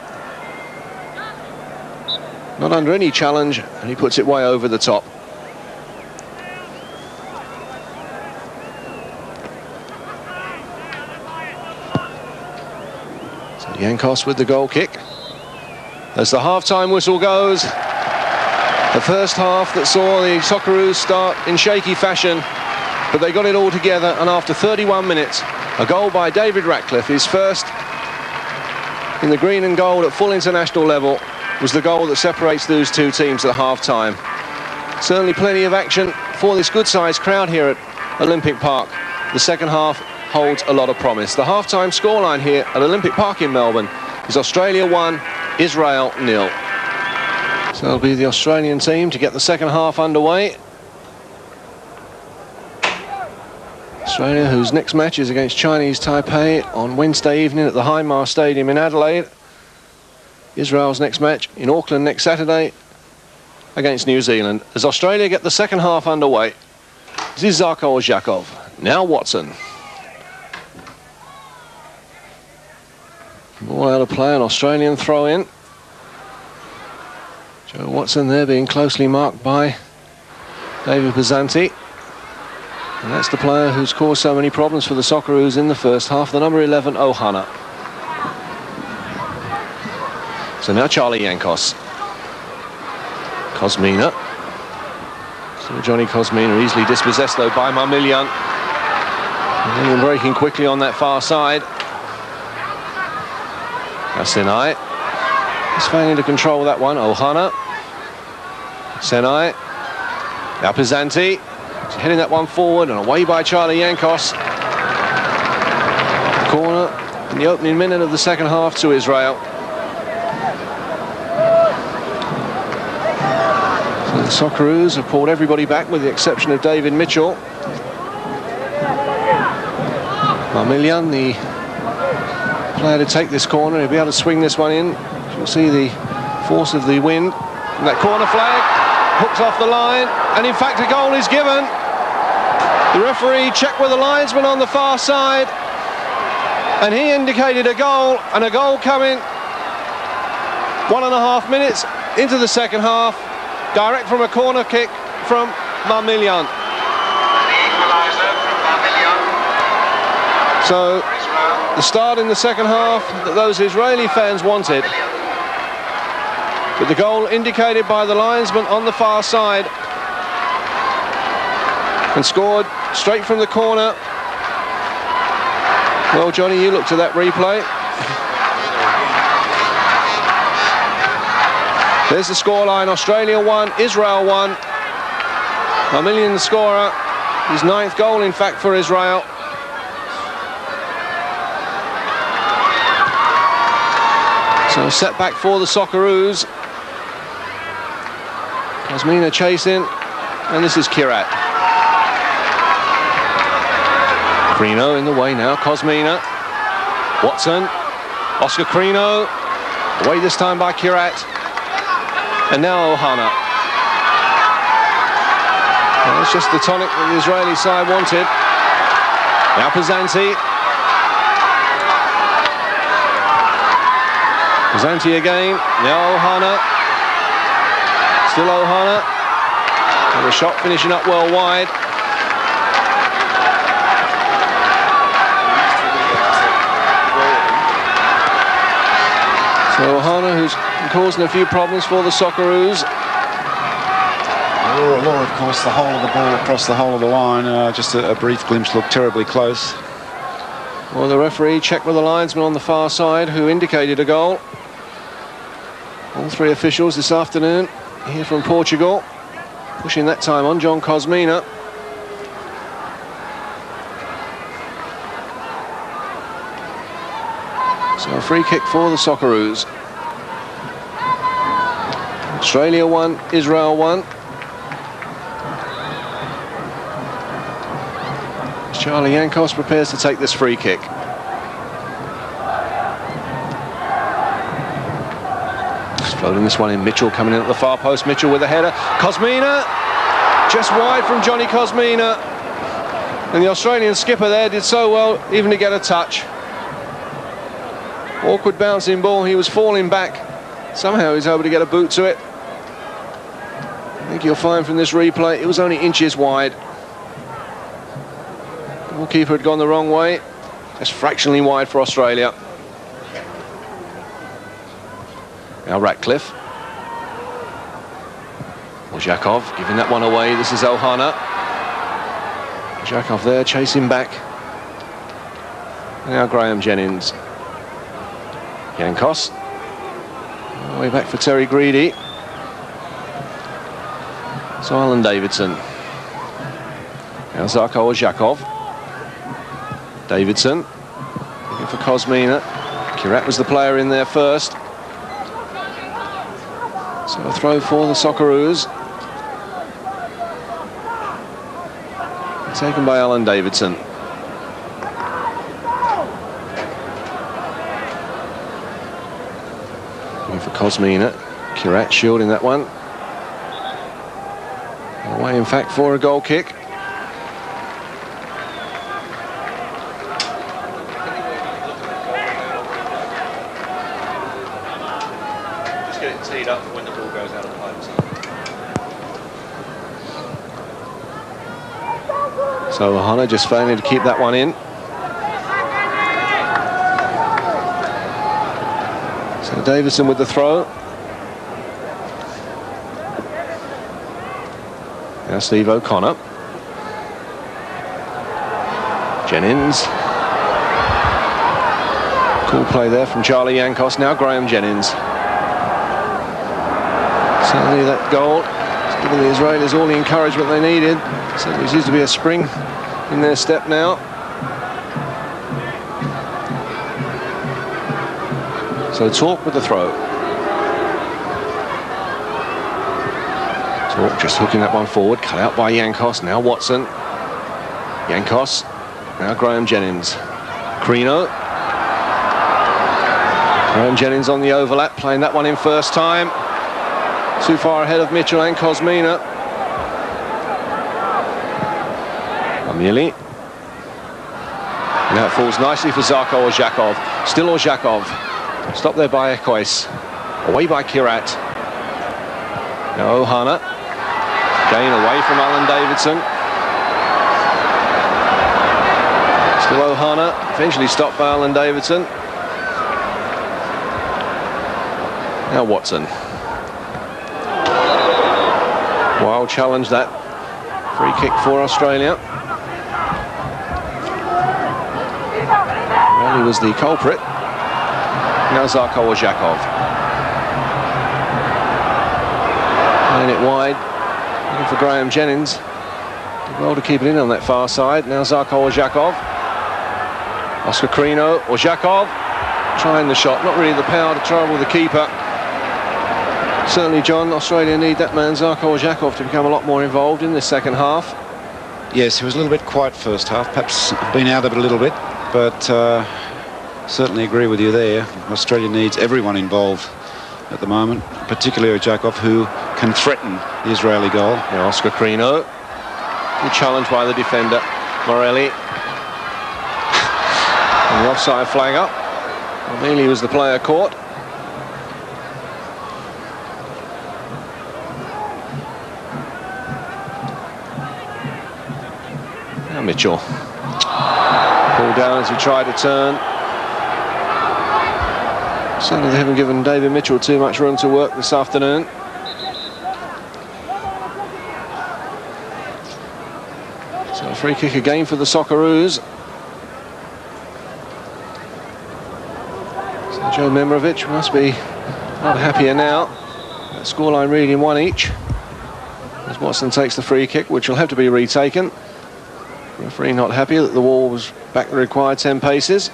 Not under any challenge, and he puts it way over the top. So Yankos with the goal kick. As the half-time whistle goes, the first half that saw the Socceroos start in shaky fashion, but they got it all together, and after 31 minutes, a goal by David Ratcliffe, his first in the green and gold at full international level, was the goal that separates those two teams at half-time. Certainly plenty of action for this good-sized crowd here at Olympic Park. The second half holds a lot of promise. The half-time scoreline here at Olympic Park in Melbourne is Australia 1, Israel 0. So it'll be the Australian team to get the second half underway. Australia, whose next match is against Chinese Taipei on Wednesday evening at the Highmar Stadium in Adelaide. Israel's next match in Auckland next Saturday against New Zealand. As Australia get the second half underway, this is Zarko Ozhakov. Now Watson. Ball out of play, an Australian throw in. Joe Watson there being closely marked by David Bazanti. And that's the player who's caused so many problems for the Socceroos in the first half, the number 11, Ohana. So now Charlie Yankos. Kosmina. So Johnny Kosmina easily dispossessed though by Marmilian. And then breaking quickly on that far side. Now Senai. He's failing to control that one. Ohana. Senai. Now Pizanti. He's heading that one forward and away by Charlie Yankos. Corner in the opening minute of the second half to Israel. So the Socceroos have pulled everybody back with the exception of David Mitchell. Marmilian, the player to take this corner, he'll be able to swing this one in. You'll see the force of the wind. And that corner flag hooks off the line, and in fact a goal is given. The referee checked with the linesman on the far side, and he indicated a goal, and a goal coming 1.5 minutes into the second half. Direct from a corner kick from Marmillion. So the start in the second half that those Israeli fans wanted. But the goal indicated by the linesman on the far side. And scored straight from the corner. Well, Johnny, you looked at that replay. There's the scoreline. Australia 1, Israel 1. Marmillion the scorer. His 9th goal, in fact, for Israel. So a setback for the Socceroos. Kosmina chasing, and this is Kirat. Crino in the way now, Kosmina. Watson, Oscar Crino, away this time by Kirat. And now Ohana. Well, that's just the tonic that the Israeli side wanted. Now Pazanti. Pazanti again, now Ohana. Still Ohana. And the shot finishing up well wide. So Ohana, who's causing a few problems for the Socceroos. Law, of course, the whole of the ball across the whole of the line. Just a brief glimpse, looked terribly close. Well, the referee checked with the linesman on the far side, who indicated a goal. All 3 officials this afternoon here from Portugal, pushing that time on John Kosmina. So a free kick for the Socceroos. Australia 1, Israel 1. Charlie Yankos prepares to take this free kick. Just floating this one in. Mitchell coming in at the far post. Mitchell with a header. Kosmina just wide from Johnny Kosmina. And the Australian skipper there did so well even to get a touch. Awkward bouncing ball. He was falling back. Somehow he was able to get a boot to it. I think you'll find from this replay it was only inches wide. The goalkeeper had gone the wrong way. Just fractionally wide for Australia. Now Ratcliffe. Ozhakov giving that one away. This is Ohana. Ozhakov there chasing back. Now Graham Jennings. Yankos. All the way back for Terry Greedy. So Alan Davidson. Now Zarko Ozhakov. Davidson. Looking for Kosmina. Kirat was the player in there first. So a throw for the Socceroos. Taken by Alan Davidson. Looking for Kosmina. Kirat shielding that one. Away, in fact, for a goal kick. Just get it teed up when the ball goes out of the pipe. So Ohana just failing to keep that one in. So Davidson with the throw. Now Steve O'Connor. Jennings. Cool play there from Charlie Yankos. Now Graham Jennings. Certainly that goal has given the Israelis all the encouragement they needed. Certainly seems to be a spring in their step now. So Talk with the throw. Talk just hooking that one forward, cut out by Yankos. Now Watson. Yankos. Now Graham Jennings. Crino. Graham Jennings on the overlap, playing that one in first time. Too far ahead of Mitchell and Kosmina. Amili. Now it falls nicely for Zarko Ozhakov. Still Ozhakov. Stopped there by Ekois. Away by Kirat. Now Ohana. Gain away from Alan Davidson. Still Ohana. Eventually stopped by Alan Davidson. Now Watson. Wild challenge that. Free kick for Australia. Well, he was the culprit. Now Zarko or Zhakov. Playing it wide. Looking for Graham Jennings. Did well to keep it in on that far side. Now Zarko or Zhakov. Oscar Crino or Zhakov. Trying the shot. Not really the power to trouble the keeper. Certainly, John, Australia need that man Zarko or Zhakov to become a lot more involved in this second half. Yes, he was a little bit quiet first half. Perhaps been out of it a little bit. But certainly agree with you there. Australia needs everyone involved at the moment, particularly Zhakov, who can threaten the Israeli goal. Now Oscar Crino. Good challenge by the defender, Morelli. And the offside flag up. O'Mealy was the player caught. Now Mitchell. Pulled down as he tried to turn. Certainly they haven't given David Mitchell too much room to work this afternoon. So a free kick again for the Socceroos. So Joe Memrovich must be not happier now. That scoreline reading 1 each. As Watson takes the free kick, which will have to be retaken. Referee not happy that the wall was back the required 10 paces.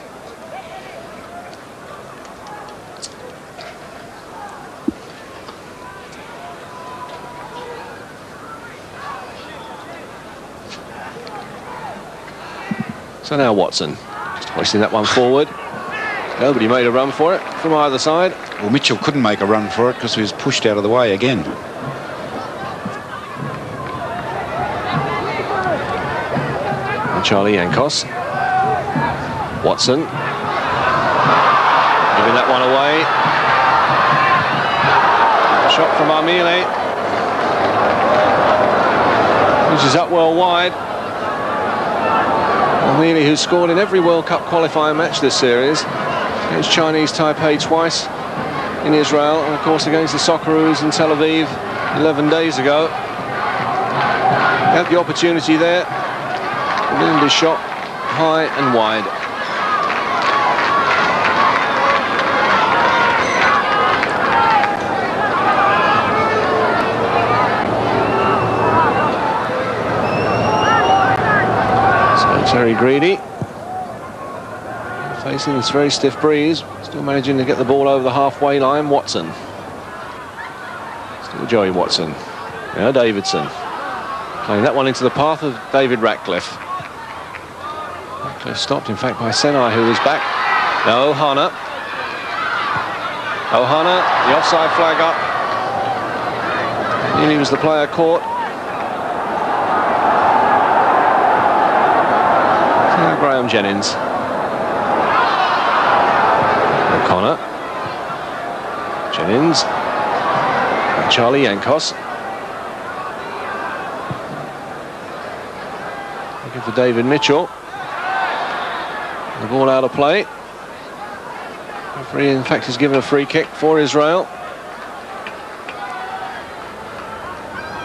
So now Watson, just hoisting that one forward. Nobody made a run for it from either side. Well, Mitchell couldn't make a run for it because he was pushed out of the way again. And Charlie Yankos. Watson. Giving that one away. A shot from Armile. Which is up well wide. Armile, who's scored in every World Cup qualifying match this series. Against Chinese Taipei twice in Israel, and of course against the Socceroos in Tel Aviv 11 days ago. Had the opportunity there. Lindy shot high and wide. So it's very greedy. Facing this very stiff breeze, still managing to get the ball over the halfway line. Watson. Still Joey Watson. Now Davidson. Playing that one into the path of David Ratcliffe. Ratcliffe stopped, in fact, by Senai, who was back. Now Ohana. Ohana, the offside flag up. Nearly was the player caught. Now Graham Jennings. O'Connor, Jennings, and Charlie Yankos. Looking for David Mitchell. The ball out of play. Referee, in fact, has given a free kick for Israel.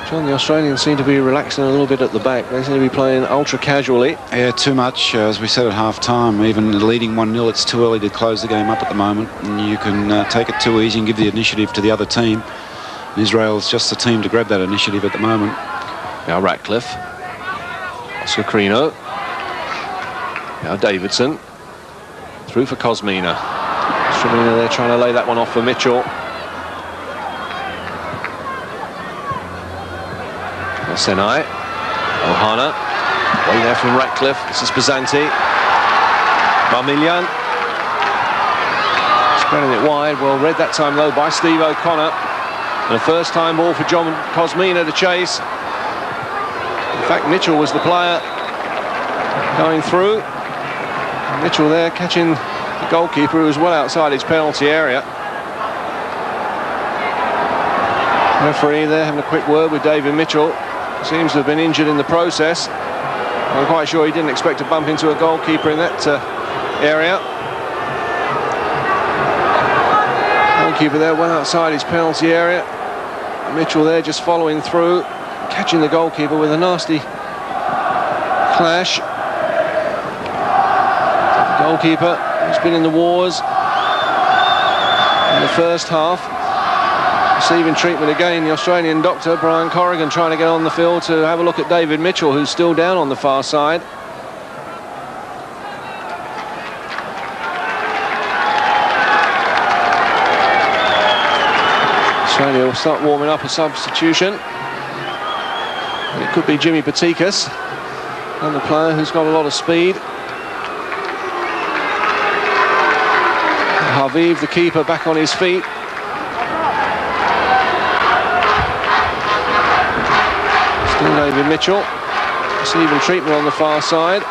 John, the Australians seem to be relaxing a little bit at the back. They seem to be playing ultra casually. Yeah, too much. As we said at half-time, even leading 1-0, it's too early to close the game up at the moment. And you can take it too easy and give the initiative to the other team. And Israel's just the team to grab that initiative at the moment. Now Ratcliffe. Oscar Crino. Now Davidson. Through for Kosmina. Kosmina there trying to lay that one off for Mitchell. Senai. Ohana. Way there from Ratcliffe. This is Pazanti. Marmilian. Spreading it wide. Well read that time though by Steve O'Connor. And a first time ball for John Kosmina to chase. In fact, Mitchell was the player going through. Mitchell there catching the goalkeeper, who was well outside his penalty area. Referee there having a quick word with David Mitchell. Seems to have been injured in the process. I'm quite sure he didn't expect to bump into a goalkeeper in that area. Goalkeeper there well outside his penalty area. Mitchell there just following through, catching the goalkeeper with a nasty clash. The goalkeeper who's been in the wars in the first half, receiving treatment again. The Australian doctor, Brian Corrigan, trying to get on the field to have a look at David Mitchell, who's still down on the far side. Australia will start warming up a substitution. It could be Jimmy Patikas, another player who's got a lot of speed. Harviv, the keeper, back on his feet. Still David Mitchell, receiving treatment on the far side.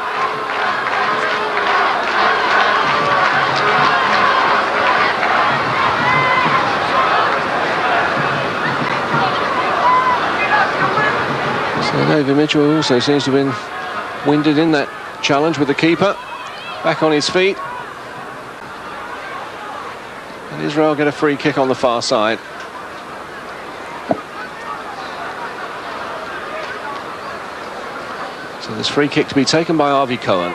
So David Mitchell also seems to have been winded in that challenge with the keeper. Back on his feet. And Israel get a free kick on the far side. So there's free kick to be taken by Avi Cohen.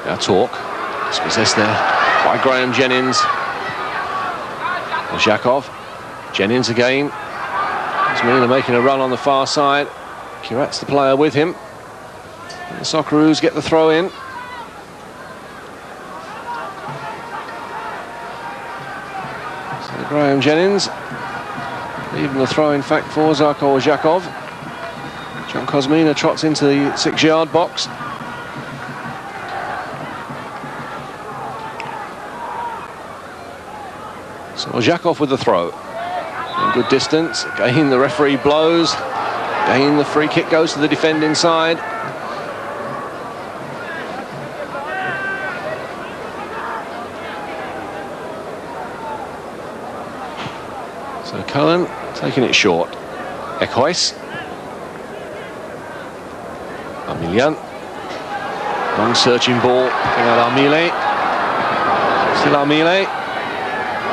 Now talk. It's possessed there by Graham Jennings. Zhakov. Jennings again. Miller making a run on the far side. Curat's the player with him. And the Socceroos get the throw in. So Graham Jennings leaving the throw in fact for Zarko Zhakov. John Kosmina trots into the 6-yard box. So Zhakov with the throw. In good distance. Again the referee blows. Again the free kick goes to the defending side. So Cohen taking it short. Ekhois. Armilian. Long searching ball. Armile. Still Armile.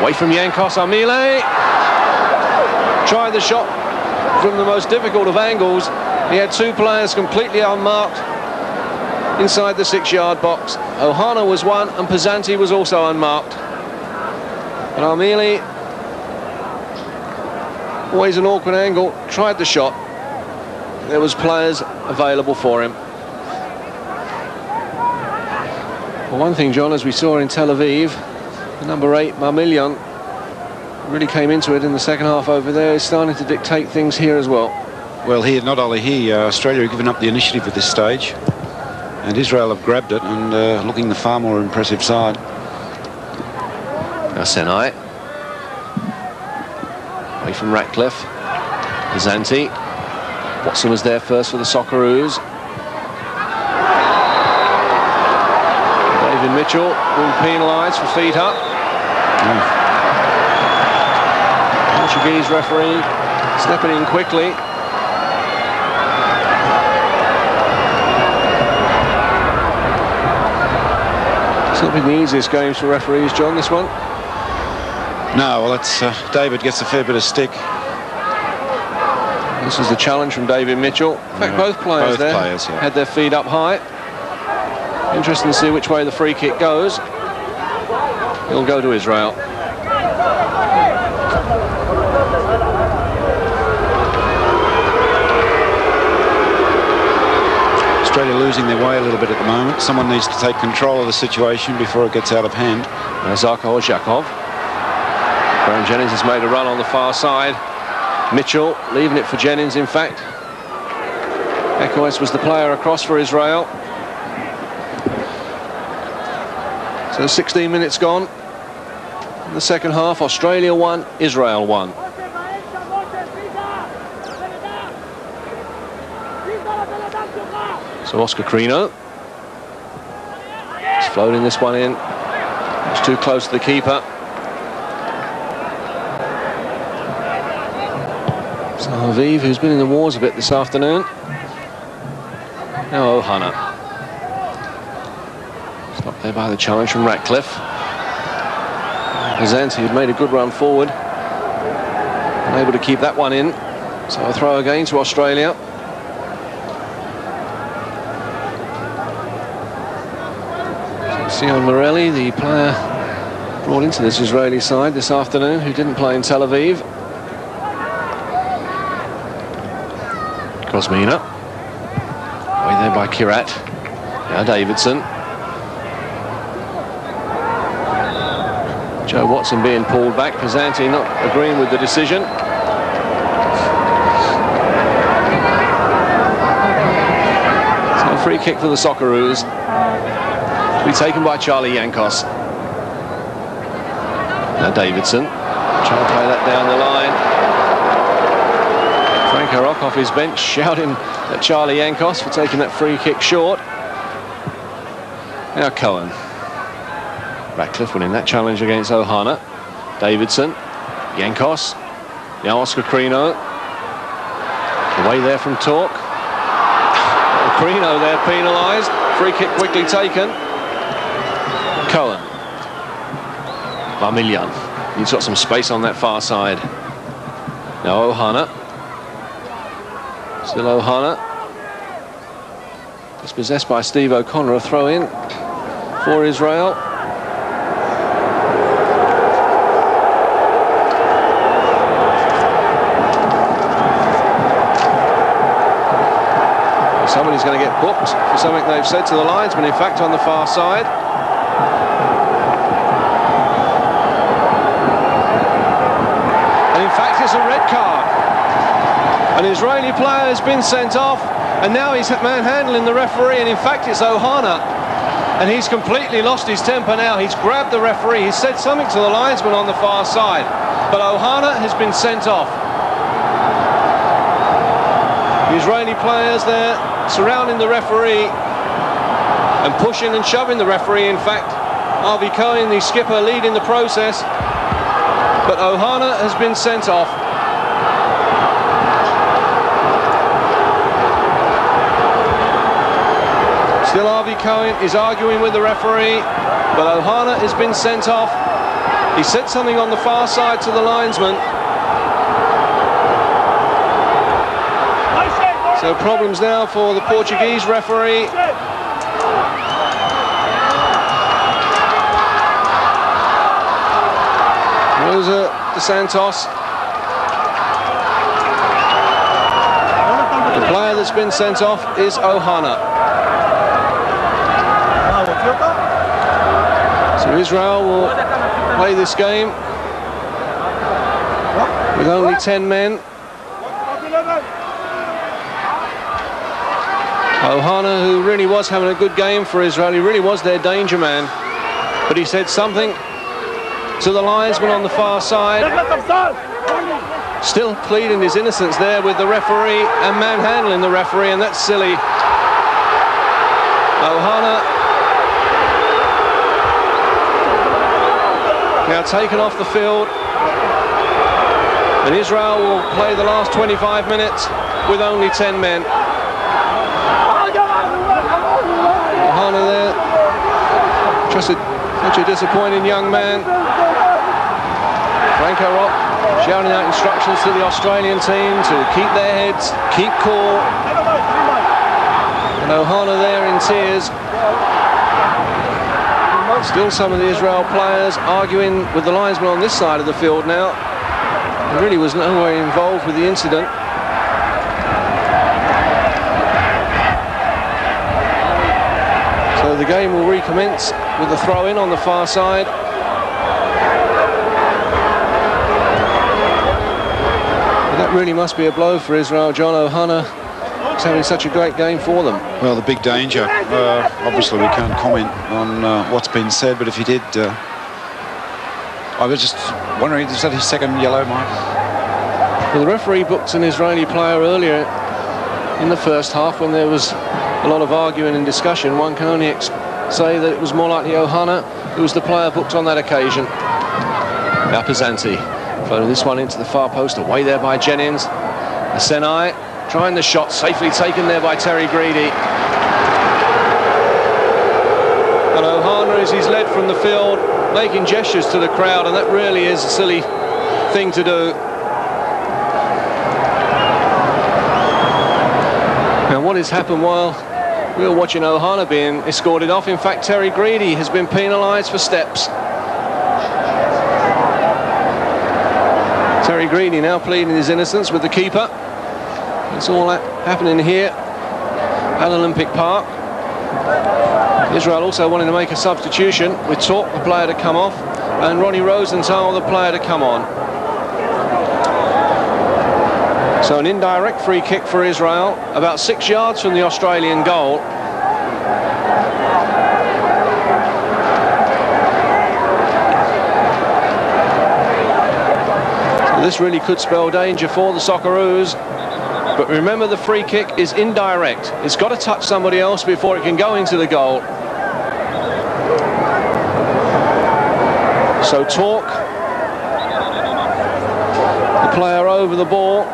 Away from Yankos. Armile. Tried the shot from the most difficult of angles. He had two players completely unmarked inside the 6-yard box. Ohana was one and Pesanti was also unmarked. But Armili, always an awkward angle, tried the shot. There was players available for him. Well, one thing, John, as we saw in Tel Aviv, the number 8, Marmilion, really came into it in the second half over there. Is starting to dictate things here as well. Well, here, not only here, Australia have given up the initiative at this stage, and Israel have grabbed it and looking the far more impressive side. Now Senai. Away from Ratcliffe. Pesanti. Watson was there first for the Socceroos. David Mitchell being penalised for feet up. Portuguese referee stepping in quickly. It's not been the easiest games for referees, John, this one. No, well, that's David gets a fair bit of stick. This is the challenge from David Mitchell. In fact, both players had their feet up high. Interesting to see which way the free kick goes. It'll go to Israel. Australia losing their way a little bit at the moment. Someone needs to take control of the situation before it gets out of hand. Zarko Zhakov. Graham Jennings has made a run on the far side. Mitchell leaving it for Jennings, in fact. Ekhois was the player across for Israel. So 16 minutes gone. In the second half, Australia won, Israel won. So Oscar Crino. He's floating this one in. It's too close to the keeper. So Aviv, who's been in the wars a bit this afternoon. Now Ohana. Stopped there by the challenge from Ratcliffe. Azanti had made a good run forward. Unable to keep that one in. So a throw again to Australia. Sion Morelli, the player brought into this Israeli side this afternoon, who didn't play in Tel Aviv. Kosmina. Away there by Kirat. Now Davidson. Joe Watson being pulled back. Pisanti not agreeing with the decision. So a free kick for the Socceroos. To be taken by Charlie Yankos. Now Davidson. Trying to play that down the line. Frank Harrock off his bench shouting at Charlie Yankos for taking that free kick short. Now Cohen. Ratcliffe winning that challenge against Ohana. Davidson. Yankos. Now Oscar Crino. Away there from Torque. Crino there penalised. Free kick quickly taken. Cohen. Marmillion. He's got some space on that far side. Now Ohana. Still Ohana. Dispossessed by Steve O'Connor. A throw in for Israel. Somebody's going to get booked for something they've said to the linesman, in fact, on the far side. And in fact, it's a red card. An Israeli player has been sent off, and now he's manhandling the referee, and in fact, it's Ohana. And he's completely lost his temper now. He's grabbed the referee. He's said something to the linesman on the far side, but Ohana has been sent off. The Israeli players there surrounding the referee and pushing and shoving the referee. In fact, Avi Cohen, the skipper, leading the process, but Ohana has been sent off. Still Avi Cohen is arguing with the referee, but Ohana has been sent off. He said something on the far side to the linesman. So problems now for the Portuguese referee. Rosa de Santos. The player that's been sent off is Ohana. So Israel will play this game with only 10 men. Ohana, who really was having a good game for Israel, he really was their danger man, but he said something to the linesman on the far side, still pleading his innocence there with the referee and manhandling the referee, and that's silly. Ohana now taken off the field, and Israel will play the last 25 minutes with only 10 men. Ohana there, just such a disappointing young man. Franco Rock shouting out instructions to the Australian team to keep their heads, keep cool. And Ohana there in tears. Still some of the Israel players arguing with the linesman on this side of the field now. He really was nowhere involved with the incident. So the game will recommence with the throw-in on the far side. But that really must be a blow for Israel. John Ohana is having such a great game for them. Well, the big danger. Obviously, we can't comment on what's been said, but if he did, I was just wondering, is that his second yellow, Mike? Well, the referee booked an Israeli player earlier in the first half when there was a lot of arguing and discussion. One can only say that it was more likely Ohana who was the player booked on that occasion. Now Pisanti floating this one into the far post, away there by Jennings. Senai trying the shot, safely taken there by Terry Greedy. And Ohana, as he's led from the field, making gestures to the crowd, and that really is a silly thing to do. Now, what has happened while we were watching Ohana being escorted off? In fact, Terry Greedy has been penalised for steps. Terry Greedy now pleading his innocence with the keeper. It's all happening here at Olympic Park. Israel also wanting to make a substitution with Talk, the player, to come off, and Ronnie Rosenthal, the player, to come on. So an indirect free kick for Israel, about 6 yards from the Australian goal. So this really could spell danger for the Socceroos. But remember, the free kick is indirect. It's got to touch somebody else before it can go into the goal. So Talk, the player, over the ball.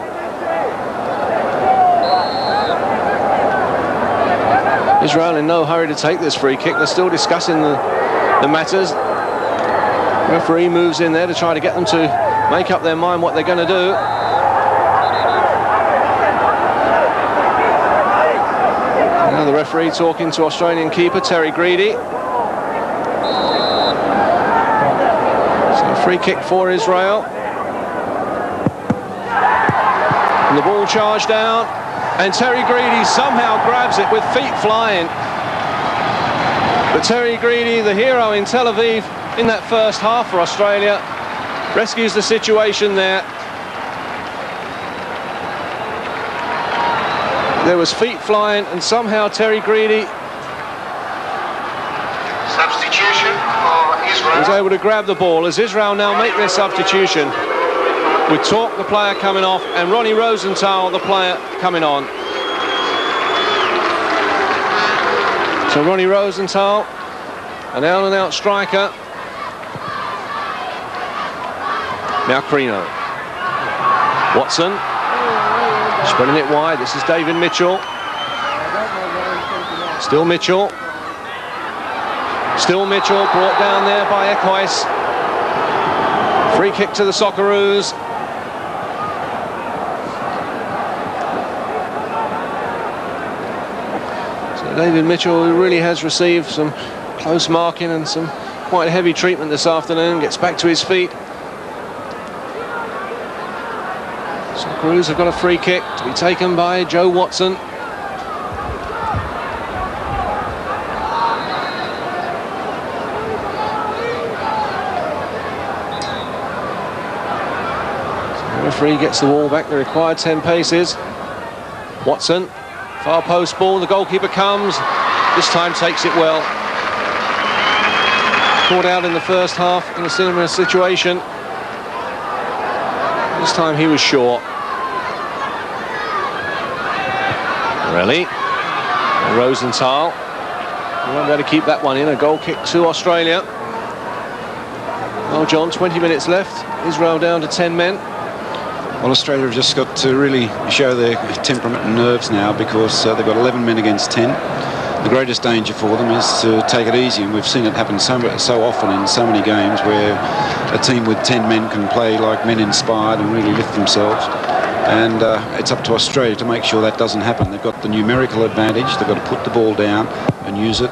Israel in no hurry to take this free kick. They're still discussing the matters. The referee moves in there to try to get them to make up their mind what they're going to do. Now the referee talking to Australian keeper Terry Greedy. So free kick for Israel. And the ball charged down, and Terry Greedy somehow grabs it with feet flying. But Terry Greedy, the hero in Tel Aviv in that first half for Australia, rescues the situation there. There was feet flying, and somehow Terry Greedy Substitution for Israel. was able to grab the ball as Israel now make their substitution, with Talk, the player, coming off, and Ronnie Rosenthal, the player, coming on. So Ronnie Rosenthal, an out-and-out striker. Now Crino. Watson. Spreading it wide. This is David Mitchell. Still Mitchell. Still Mitchell, brought down there by Ekhuis. Free kick to the Socceroos. So David Mitchell, who really has received some close marking and some quite heavy treatment this afternoon, gets back to his feet. Socceroos have got a free kick to be taken by Joe Watson. So the referee gets the ball back, the required 10 paces. Watson, far post ball, the goalkeeper comes, this time takes it well. Caught out in the first half in a similar situation. This time he was short. Really? Rosenthal. They won't be able to keep that one in. A goal kick to Australia. Well, John, 20 minutes left. Israel down to 10 men. Well, Australia have just got to really show their temperament and nerves now, because they've got 11 men against 10. The greatest danger for them is to take it easy, and we've seen it happen so often in so many games where a team with 10 men can play like men inspired and really lift themselves. And it's up to Australia to make sure that doesn't happen. They've got the numerical advantage. They've got to put the ball down and use it,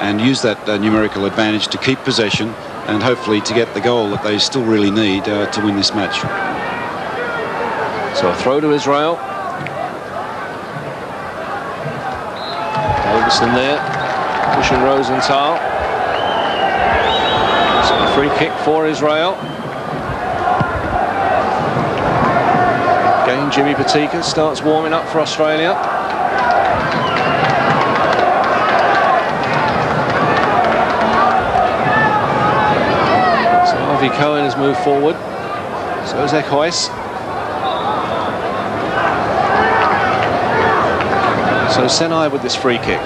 and use that numerical advantage to keep possession and hopefully to get the goal that they still really need to win this match. So a throw to Israel. Davison there, pushing Rosenthal. So a free kick for Israel. Again, Jimmy Patika starts warming up for Australia. So Harvey Cohen has moved forward. So is Ekhuis. So Senai with this free kick.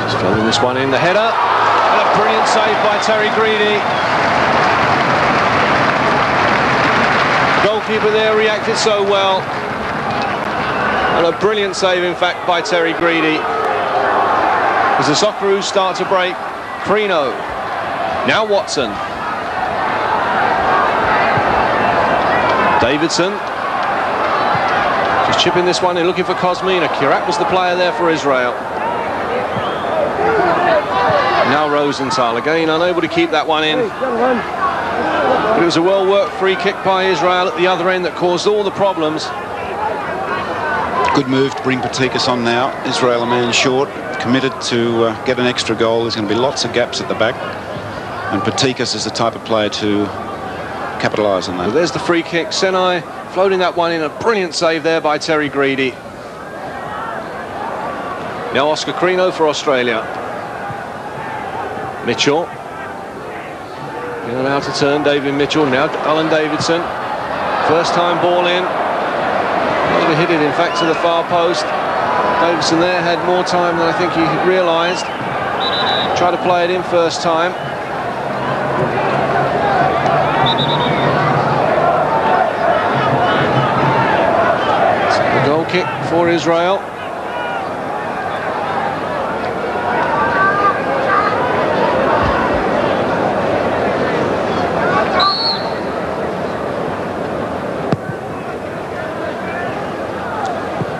Just filling this one in, the header. And a brilliant save by Terry Greedy. Goalkeeper there reacted so well. And a brilliant save, in fact, by Terry Greedy. As the Socceroos start to break, Crino. Now Watson. Davidson. Just chipping this one in, looking for Kosmina. Kirat was the player there for Israel. Now Rosenthal, again unable to keep that one in. But it was a well-worked free kick by Israel at the other end that caused all the problems. Good move to bring Patikas on now. Israel a man short, committed to get an extra goal. There's going to be lots of gaps at the back. And Patikas is the type of player to capitalise on that. Well, there's the free kick. Senai floating that one in. A brilliant save there by Terry Greedy. Now Oscar Crino for Australia. Mitchell. You're allowed to turn, David Mitchell. Now Alan Davidson. First time ball in. Never hit it, in fact, to the far post. Davidson there had more time than I think he realised. Tried to play it in first time. The goal kick for Israel.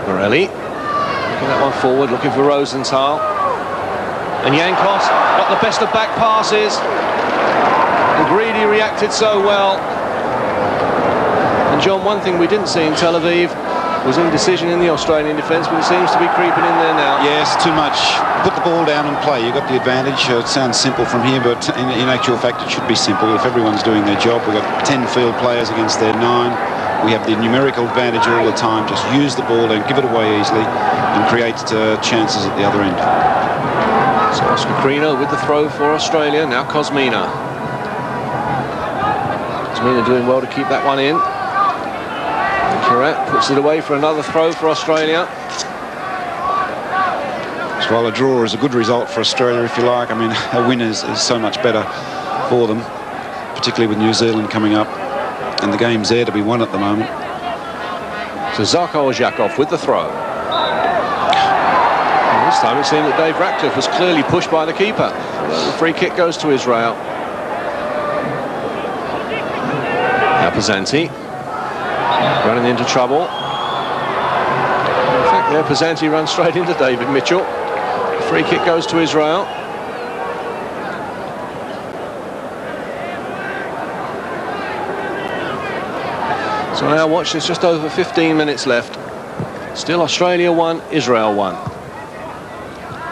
Morelli, looking that one forward, looking for Rosenthal. And Yankos got the best of back passes. And Greedy reacted so well. And John, one thing we didn't see in Tel Aviv was indecision in the Australian defence, but it seems to be creeping in there now. Yes, too much. Put the ball down and play. You've got the advantage. It sounds simple from here, but in actual fact it should be simple. If everyone's doing their job, we've got 10 field players against their 9. We have the numerical advantage all the time. Just use the ball and give it away easily and create chances at the other end. So Oscar Crino with the throw for Australia. Now Kosmina. Kosmina doing well to keep that one in. Kirat puts it away for another throw for Australia. So while a draw is a good result for Australia, if you like, I mean, a win is so much better for them, particularly with New Zealand coming up. And the game's there to be won at the moment. So Zarko Ozhakov with the throw. And this time it seemed that Dave Ratcliffe was clearly pushed by the keeper. The free kick goes to Israel. Now Pazanti running into trouble. In fact, there Pazanti runs straight into David Mitchell. The free kick goes to Israel. So now watch, there's just over 15 minutes left. Still Australia 1, Israel 1.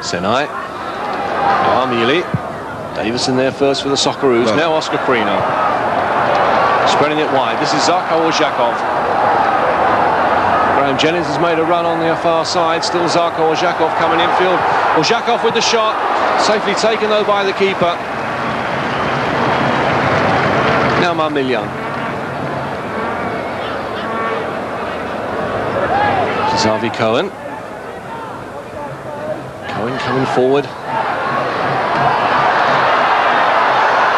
Senai. Now Armili. Davison there first for the Socceroos. Well. Now Oscar Crino. Spreading it wide. This is Zarko Ozhakov. Graham Jennings has made a run on the far side. Still Zarko Ozhakov coming infield. Ozhakov with the shot. Safely taken though by the keeper. Now Marmillion. Harvey Cohen. Cohen coming forward.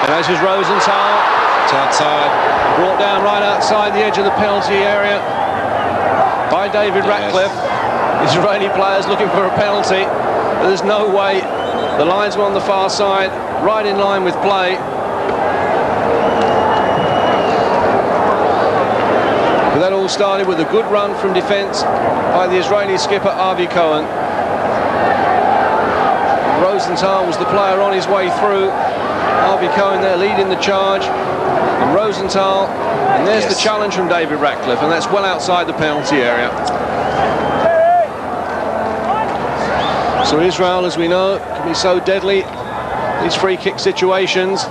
And as is Rosenthal. It's outside. Brought down right outside the edge of the penalty area by David Ratcliffe. Israeli players looking for a penalty. But there's no way. The linesman on the far side, right in line with play. But that all started with a good run from defence by the Israeli skipper Avi Cohen. Rosenthal was the player on his way through. Avi Cohen there leading the charge. And Rosenthal, and there's the challenge from David Ratcliffe, and that's well outside the penalty area. So Israel, as we know, can be so deadly, these free kick situations.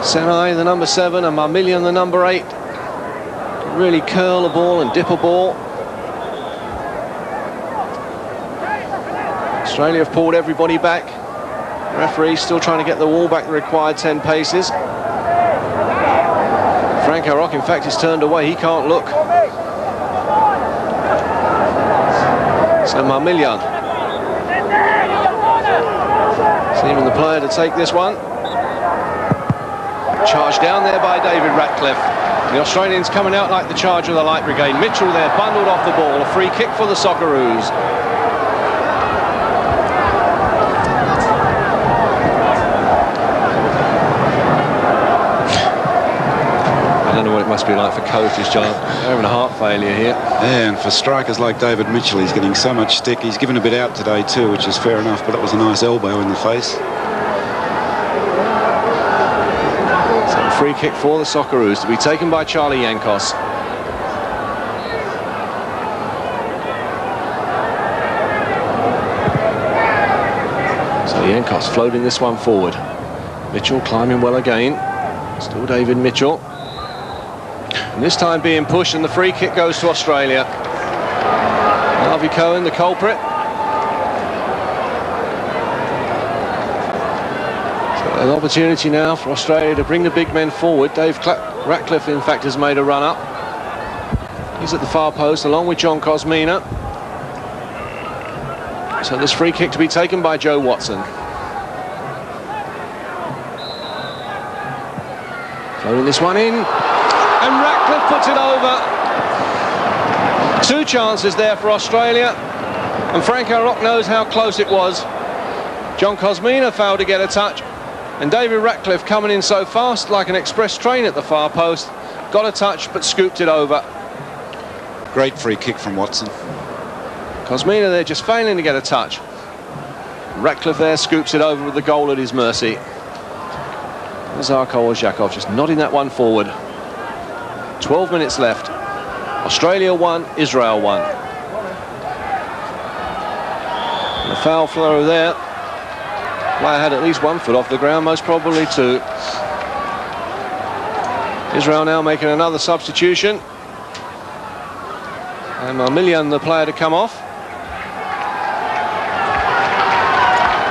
Senai, the number 7, and Marmillion, the number 8. Really curl a ball and dip a ball. Australia have pulled everybody back. The referee's still trying to get the wall back the required 10 paces. Frank Rock, in fact, is turned away. He can't look. So Marmillion. Seeming the player to take this one. Charged down there by David Ratcliffe. The Australians coming out like the charge of the Light Brigade. Mitchell there, bundled off the ball. A free kick for the Socceroos. I don't know what it must be like for coaches, John. They're having a heart failure here. Yeah, and for strikers like David Mitchell, he's getting so much stick. He's given a bit out today too, which is fair enough, but it was a nice elbow in the face. Free kick for the Socceroos to be taken by Charlie Yankos. So Yankos floating this one forward. Mitchell climbing well again. Still David Mitchell. And this time being pushed, and the free kick goes to Australia. Harvey Cohen, the culprit. An opportunity now for Australia to bring the big men forward. Dave Ratcliffe, in fact, has made a run up. He's at the far post along with John Kosmina. So this free kick to be taken by Joe Watson. Floating this one in, and Ratcliffe puts it over. 2 chances there for Australia, and Franco Rock knows how close it was. John Kosmina failed to get a touch. And David Ratcliffe coming in so fast like an express train at the far post. Got a touch but scooped it over. Great free kick from Watson. Kosmina there just failing to get a touch. Ratcliffe there scoops it over with the goal at his mercy. Zarko Ozhakov just nodding that one forward. 12 minutes left. Australia 1, Israel 1. And a foul throw there. Player had at least 1 foot off the ground, most probably 2. Israel now making another substitution. And Marmillion, the player to come off.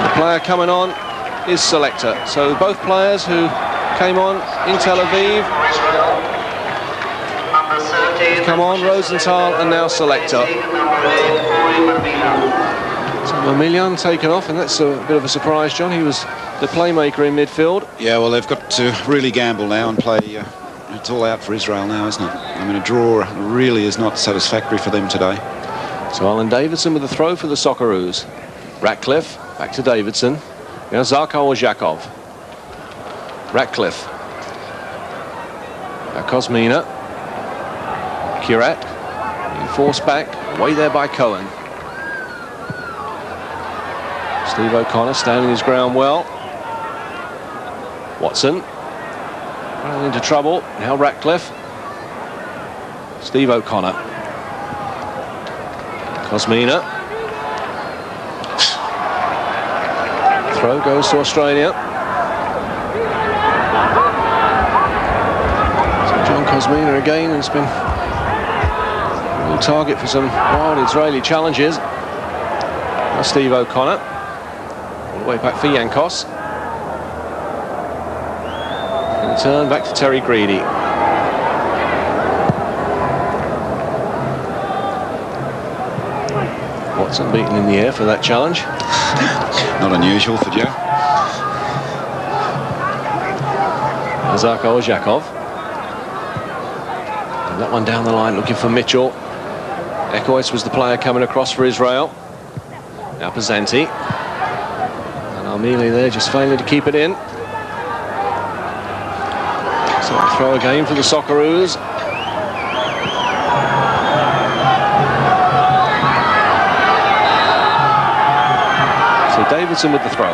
The player coming on is Selector. So both players who came on in Tel Aviv come on, Rosenthal and now Selector. So Marmillion taken off, and that's a bit of a surprise, John. He was the playmaker in midfield. Yeah, well, they've got to really gamble now and play. It's all out for Israel now, isn't it? I mean, a draw really is not satisfactory for them today. So Alan Davidson with the throw for the Socceroos. Ratcliffe, back to Davidson. Now Zarko Ozhakov. Ratcliffe. Now Kosmina. Kirat. Being forced back. Way there by Cohen. Steve O'Connor standing his ground well. Watson. Running into trouble. Now Ratcliffe. Steve O'Connor. Kosmina. Throw goes to Australia. So John Kosmina again has been a real target for some wild Israeli challenges. Now Steve O'Connor. All the way back for Yankos. And turn back to Terry Greedy. Watson beaten in the air for that challenge. Not unusual for Joe. Zarko Ozhakov. And that one down the line looking for Mitchell. Ekois was the player coming across for Israel. Now Pazanti. And Armili there just failing to keep it in. So a throw again for the Socceroos. So Davidson with the throw.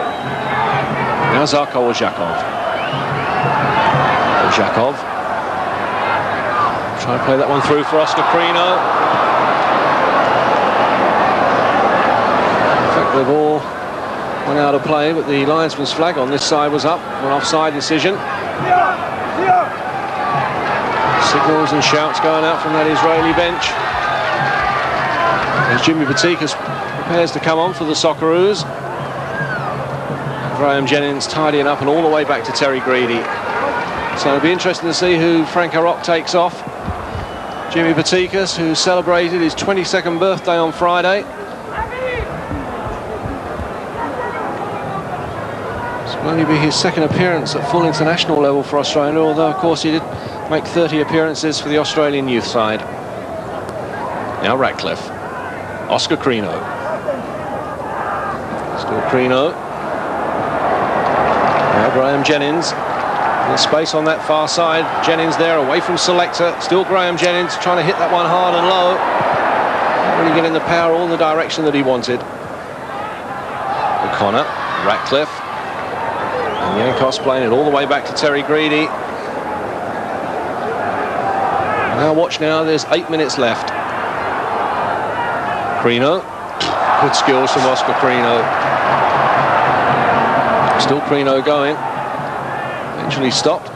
Now Zarko Ozhakov. Ozhakov. Try to play that one through for Oscar Crino. In fact, they've all gone out of play, but the linesman's flag on this side was up. An offside decision. Signals and shouts going out from that Israeli bench. As Jimmy Batikas prepares to come on for the Socceroos. Graham Jennings tidying up and all the way back to Terry Greedy. So it'll be interesting to see who Franco Rock takes off. Jimmy Batikas, who celebrated his 22nd birthday on Friday. This will only be his second appearance at full international level for Australia, although of course he did make 30 appearances for the Australian youth side. Now Ratcliffe. Oscar Crino. Still Crino. Now Graham Jennings. There's space on that far side. Jennings there, away from selector. Still Graham Jennings trying to hit that one hard and low. Not really getting the power all in the direction that he wanted. O'Connor, Ratcliffe. And Yankos playing it all the way back to Terry Greedy. Now watch now, there's 8 minutes left. Crino. Good skills from Oscar Crino. Still Crino going. Eventually stopped.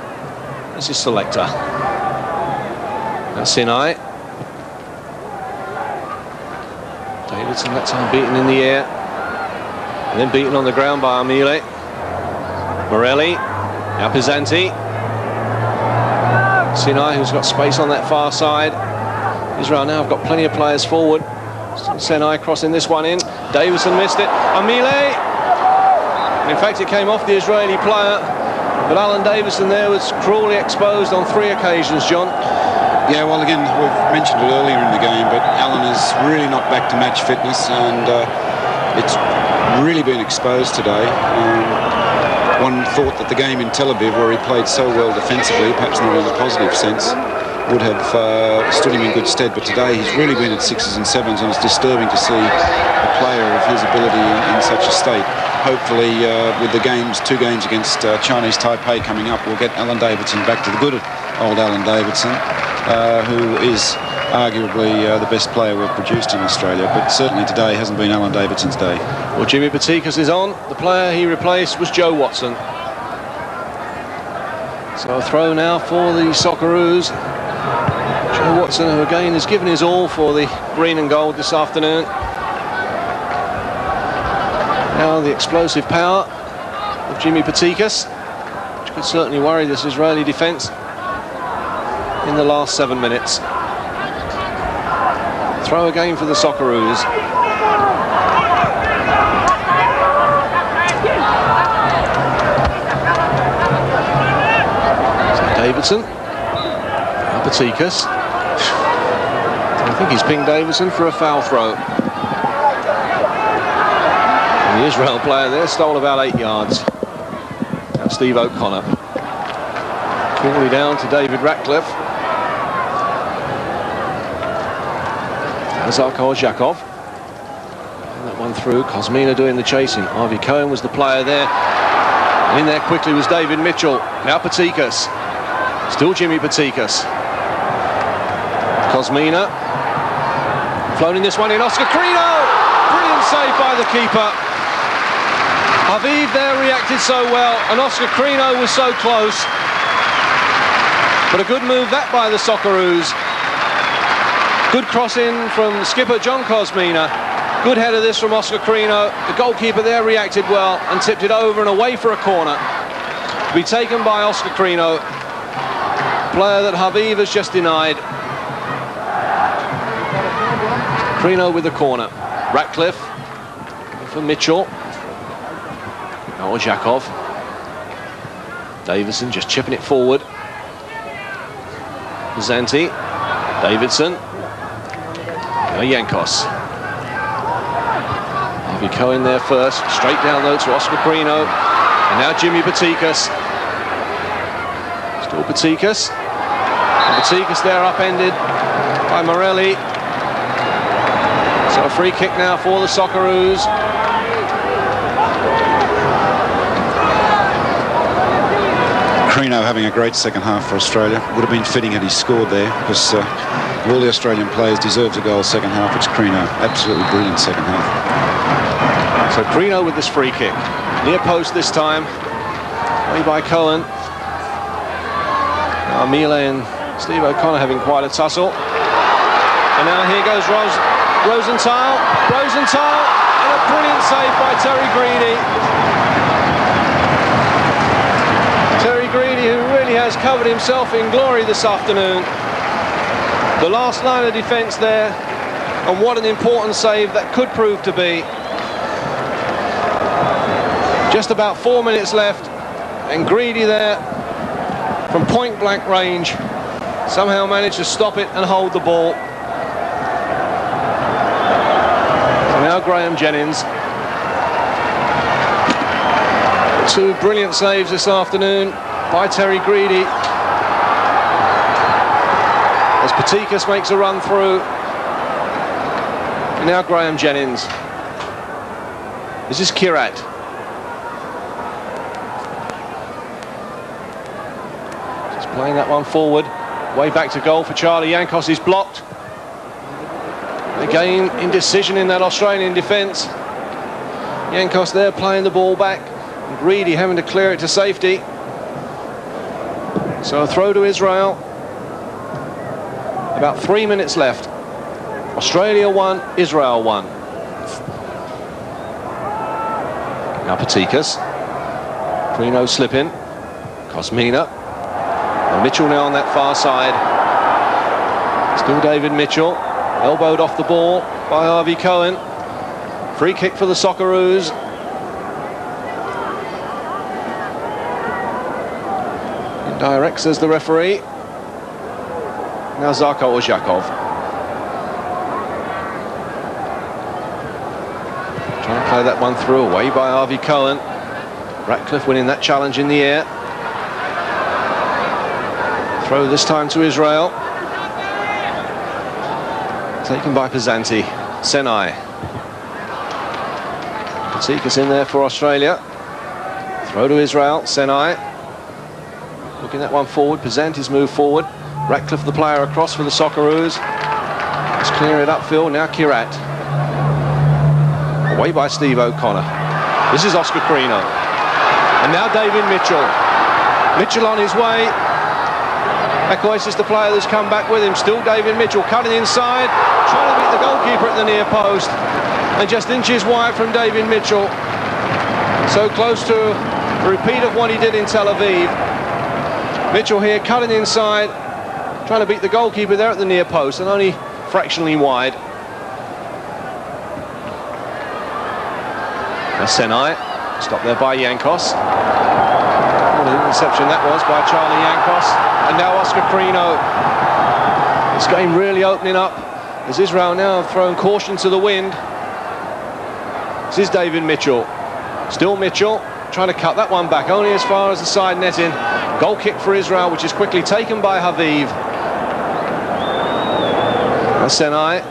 This is selector. That's Sinai. Davidson that time beaten in the air. And then beaten on the ground by Amile. Morelli. Now Pisanti. Sinai, who's got space on that far side. Israel now have got plenty of players forward. Sinai crossing this one in. Davison missed it. Amile. In fact, it came off the Israeli player. But Alan Davison there was cruelly exposed on 3 occasions, John. Yeah, well, again, we've mentioned it earlier in the game, but Alan is really not back to match fitness, and it's really been exposed today. One thought that the game in Tel Aviv, where he played so well defensively, perhaps not in a positive sense, would have stood him in good stead, but today he's really been at 6s and 7s, and it's disturbing to see a player of his ability in such a state. Hopefully, with the 2 games against Chinese Taipei coming up, we'll get Alan Davidson back to the good old Alan Davidson, who is arguably the best player we've produced in Australia, but certainly today hasn't been Alan Davidson's day. Well, Jimmy Patikas is on. The player he replaced was Joe Watson. So a throw now for the Socceroos. Joe Watson, who again has given his all for the green and gold this afternoon. Now the explosive power of Jimmy Patikas, which could certainly worry this Israeli defence in the last 7 minutes. Throw again for the Socceroos. So Davidson, now Patikas. I think he's pinged Davidson for a foul throw. The Israel player there stole about 8 yards. Now Steve O'Connor. Quickly down to David Ratcliffe. Now Zarko Zhakov. And that one through. Kosmina doing the chasing. Harvey Cohen was the player there. And in there quickly was David Mitchell. Now Patikas. Still Jimmy Patikas. Kosmina. Floating this one in. Oscar Crino. Brilliant save by the keeper. Aviv there reacted so well, and Oscar Crino was so close. But a good move that by the Socceroos. Good cross in from skipper John Kosmina. Good header this from Oscar Crino. The goalkeeper there reacted well and tipped it over and away for a corner. To be taken by Oscar Crino, player that Aviv has just denied. Crino with the corner. Ratcliffe for Mitchell. Now Zhakov. Davison just chipping it forward. Zanti. Davidson. Now Yankos. Harvey Cohen there first. Straight down though to Oscar Crino. And now Jimmy Patikas. Still Patikas. And Patikas there upended by Morelli. So a free kick now for the Socceroos. Crino having a great second half for Australia. Would have been fitting had he scored there, because all the Australian players deserved a goal second half. It's Crino. Absolutely brilliant second half. So Crino with this free kick. Near post this time. Played by Cohen. Now Amile and Steve O'Connor having quite a tussle. And now here goes Rosenthal. Rosenthal. And a brilliant save by Terry Greedy. Terry Greedy, who really has covered himself in glory this afternoon. The last line of defence there, and what an important save that could prove to be. Just about 4 minutes left, and Greedy there from point blank range somehow managed to stop it and hold the ball. So now Graham Jennings. Two brilliant saves this afternoon by Terry Greedy. As Patikas makes a run through. And now Graham Jennings. This is Kirat. Just playing that one forward. Way back to goal for Charlie Yankos is blocked. Again, indecision in that Australian defence. Yankos there playing the ball back. And Greedy having to clear it to safety. So a throw to Israel. About 3 minutes left. Australia 1, Israel 1. Now Patikas. Prino slipping. Kosmina. And Mitchell now on that far side. Still David Mitchell. Elbowed off the ball by Harvey Cohen. Free kick for the Socceroos. Directs as the referee. Now Zarko Ozhakov. Trying to play that one through, away by Harvey Cohen. Ratcliffe winning that challenge in the air. Throw this time to Israel. Taken by Pazanti. Senai. Patikas in there for Australia. Throw to Israel. Senai. Looking that one forward. Pazanti's moved forward. Ratcliffe the player across for the Socceroos. Let's clear it upfield. Now Kirat. Away by Steve O'Connor. This is Oscar Crino. And now David Mitchell. Mitchell on his way. Equasis the player that's come back with him. Still David Mitchell cutting inside. Trying to beat the goalkeeper at the near post. And just inches wide from David Mitchell. So close to a repeat of what he did in Tel Aviv. Mitchell here cutting inside. Trying to beat the goalkeeper there at the near post and only fractionally wide. Now Senai, stopped there by Yankos. What an interception that was by Charlie Yankos. And now Oscar Crino. This game really opening up as Israel now have thrown caution to the wind. This is David Mitchell. Still Mitchell, trying to cut that one back only as far as the side netting. Goal kick for Israel, which is quickly taken by Haviv. Senai.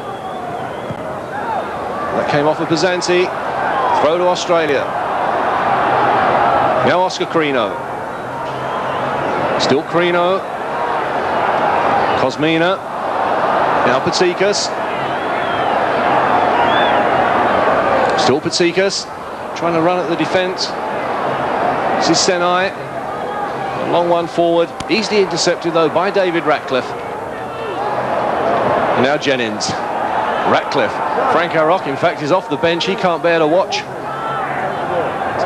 That came off of Pazanti. Throw to Australia. Now Oscar Crino. Still Crino. Kosmina. Now Patikas. Still Patikas. Trying to run at the defence. This is Senai. A long one forward. Easily intercepted though by David Ratcliffe. And now Jennings. Ratcliffe. Franco Rock, in fact, is off the bench. He can't bear to watch.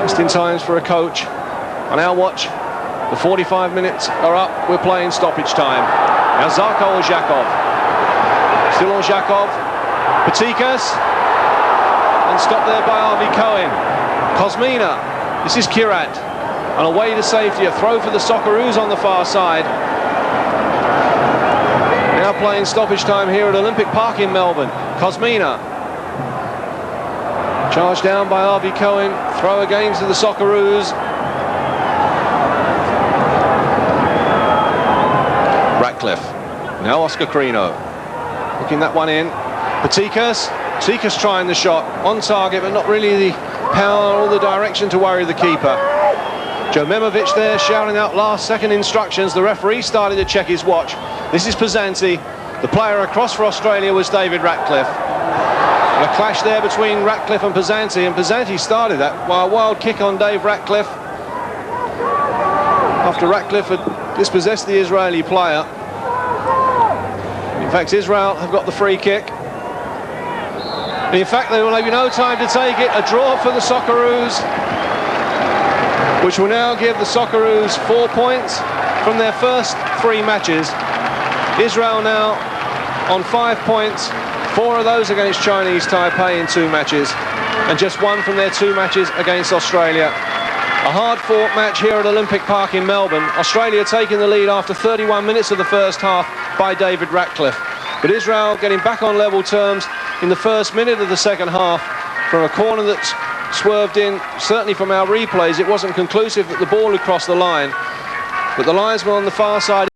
Just in times for a coach. On our watch, the 45 minutes are up. We're playing stoppage time. Now Zarko Ozhakov. Still Ozhakov. Patikas. And stopped there by Harvey Cohen. Kosmina. This is Kirat. On a way to safety. A throw for the Socceroos on the far side. Now playing stoppage time here at Olympic Park in Melbourne. Kosmina. Charged down by Harvey Cohen. Throw again to the Socceroos. Ratcliffe. Now Oscar Crino. Looking that one in. Patikas. Patikas trying the shot. On target, but not really the power or the direction to worry the keeper. Joe Memovic there shouting out last second instructions. The referee started to check his watch. This is Pazanti. The player across for Australia was David Ratcliffe. And a clash there between Ratcliffe and Pazanti, and Pazanti started that while a wild kick on Dave Ratcliffe. After Ratcliffe had dispossessed the Israeli player. In fact, Israel have got the free kick. In fact, there will be no time to take it. A draw for the Socceroos, which will now give the Socceroos 4 points from their first 3 matches. Israel now on 5 points, 4 of those against Chinese Taipei in 2 matches, and just 1 from their 2 matches against Australia. A hard-fought match here at Olympic Park in Melbourne. Australia taking the lead after 31 minutes of the first half, by David Ratcliffe. But Israel getting back on level terms in the first minute of the second half from a corner that's swerved in. Certainly from our replays, it wasn't conclusive that the ball had crossed the line, but the linesman on the far side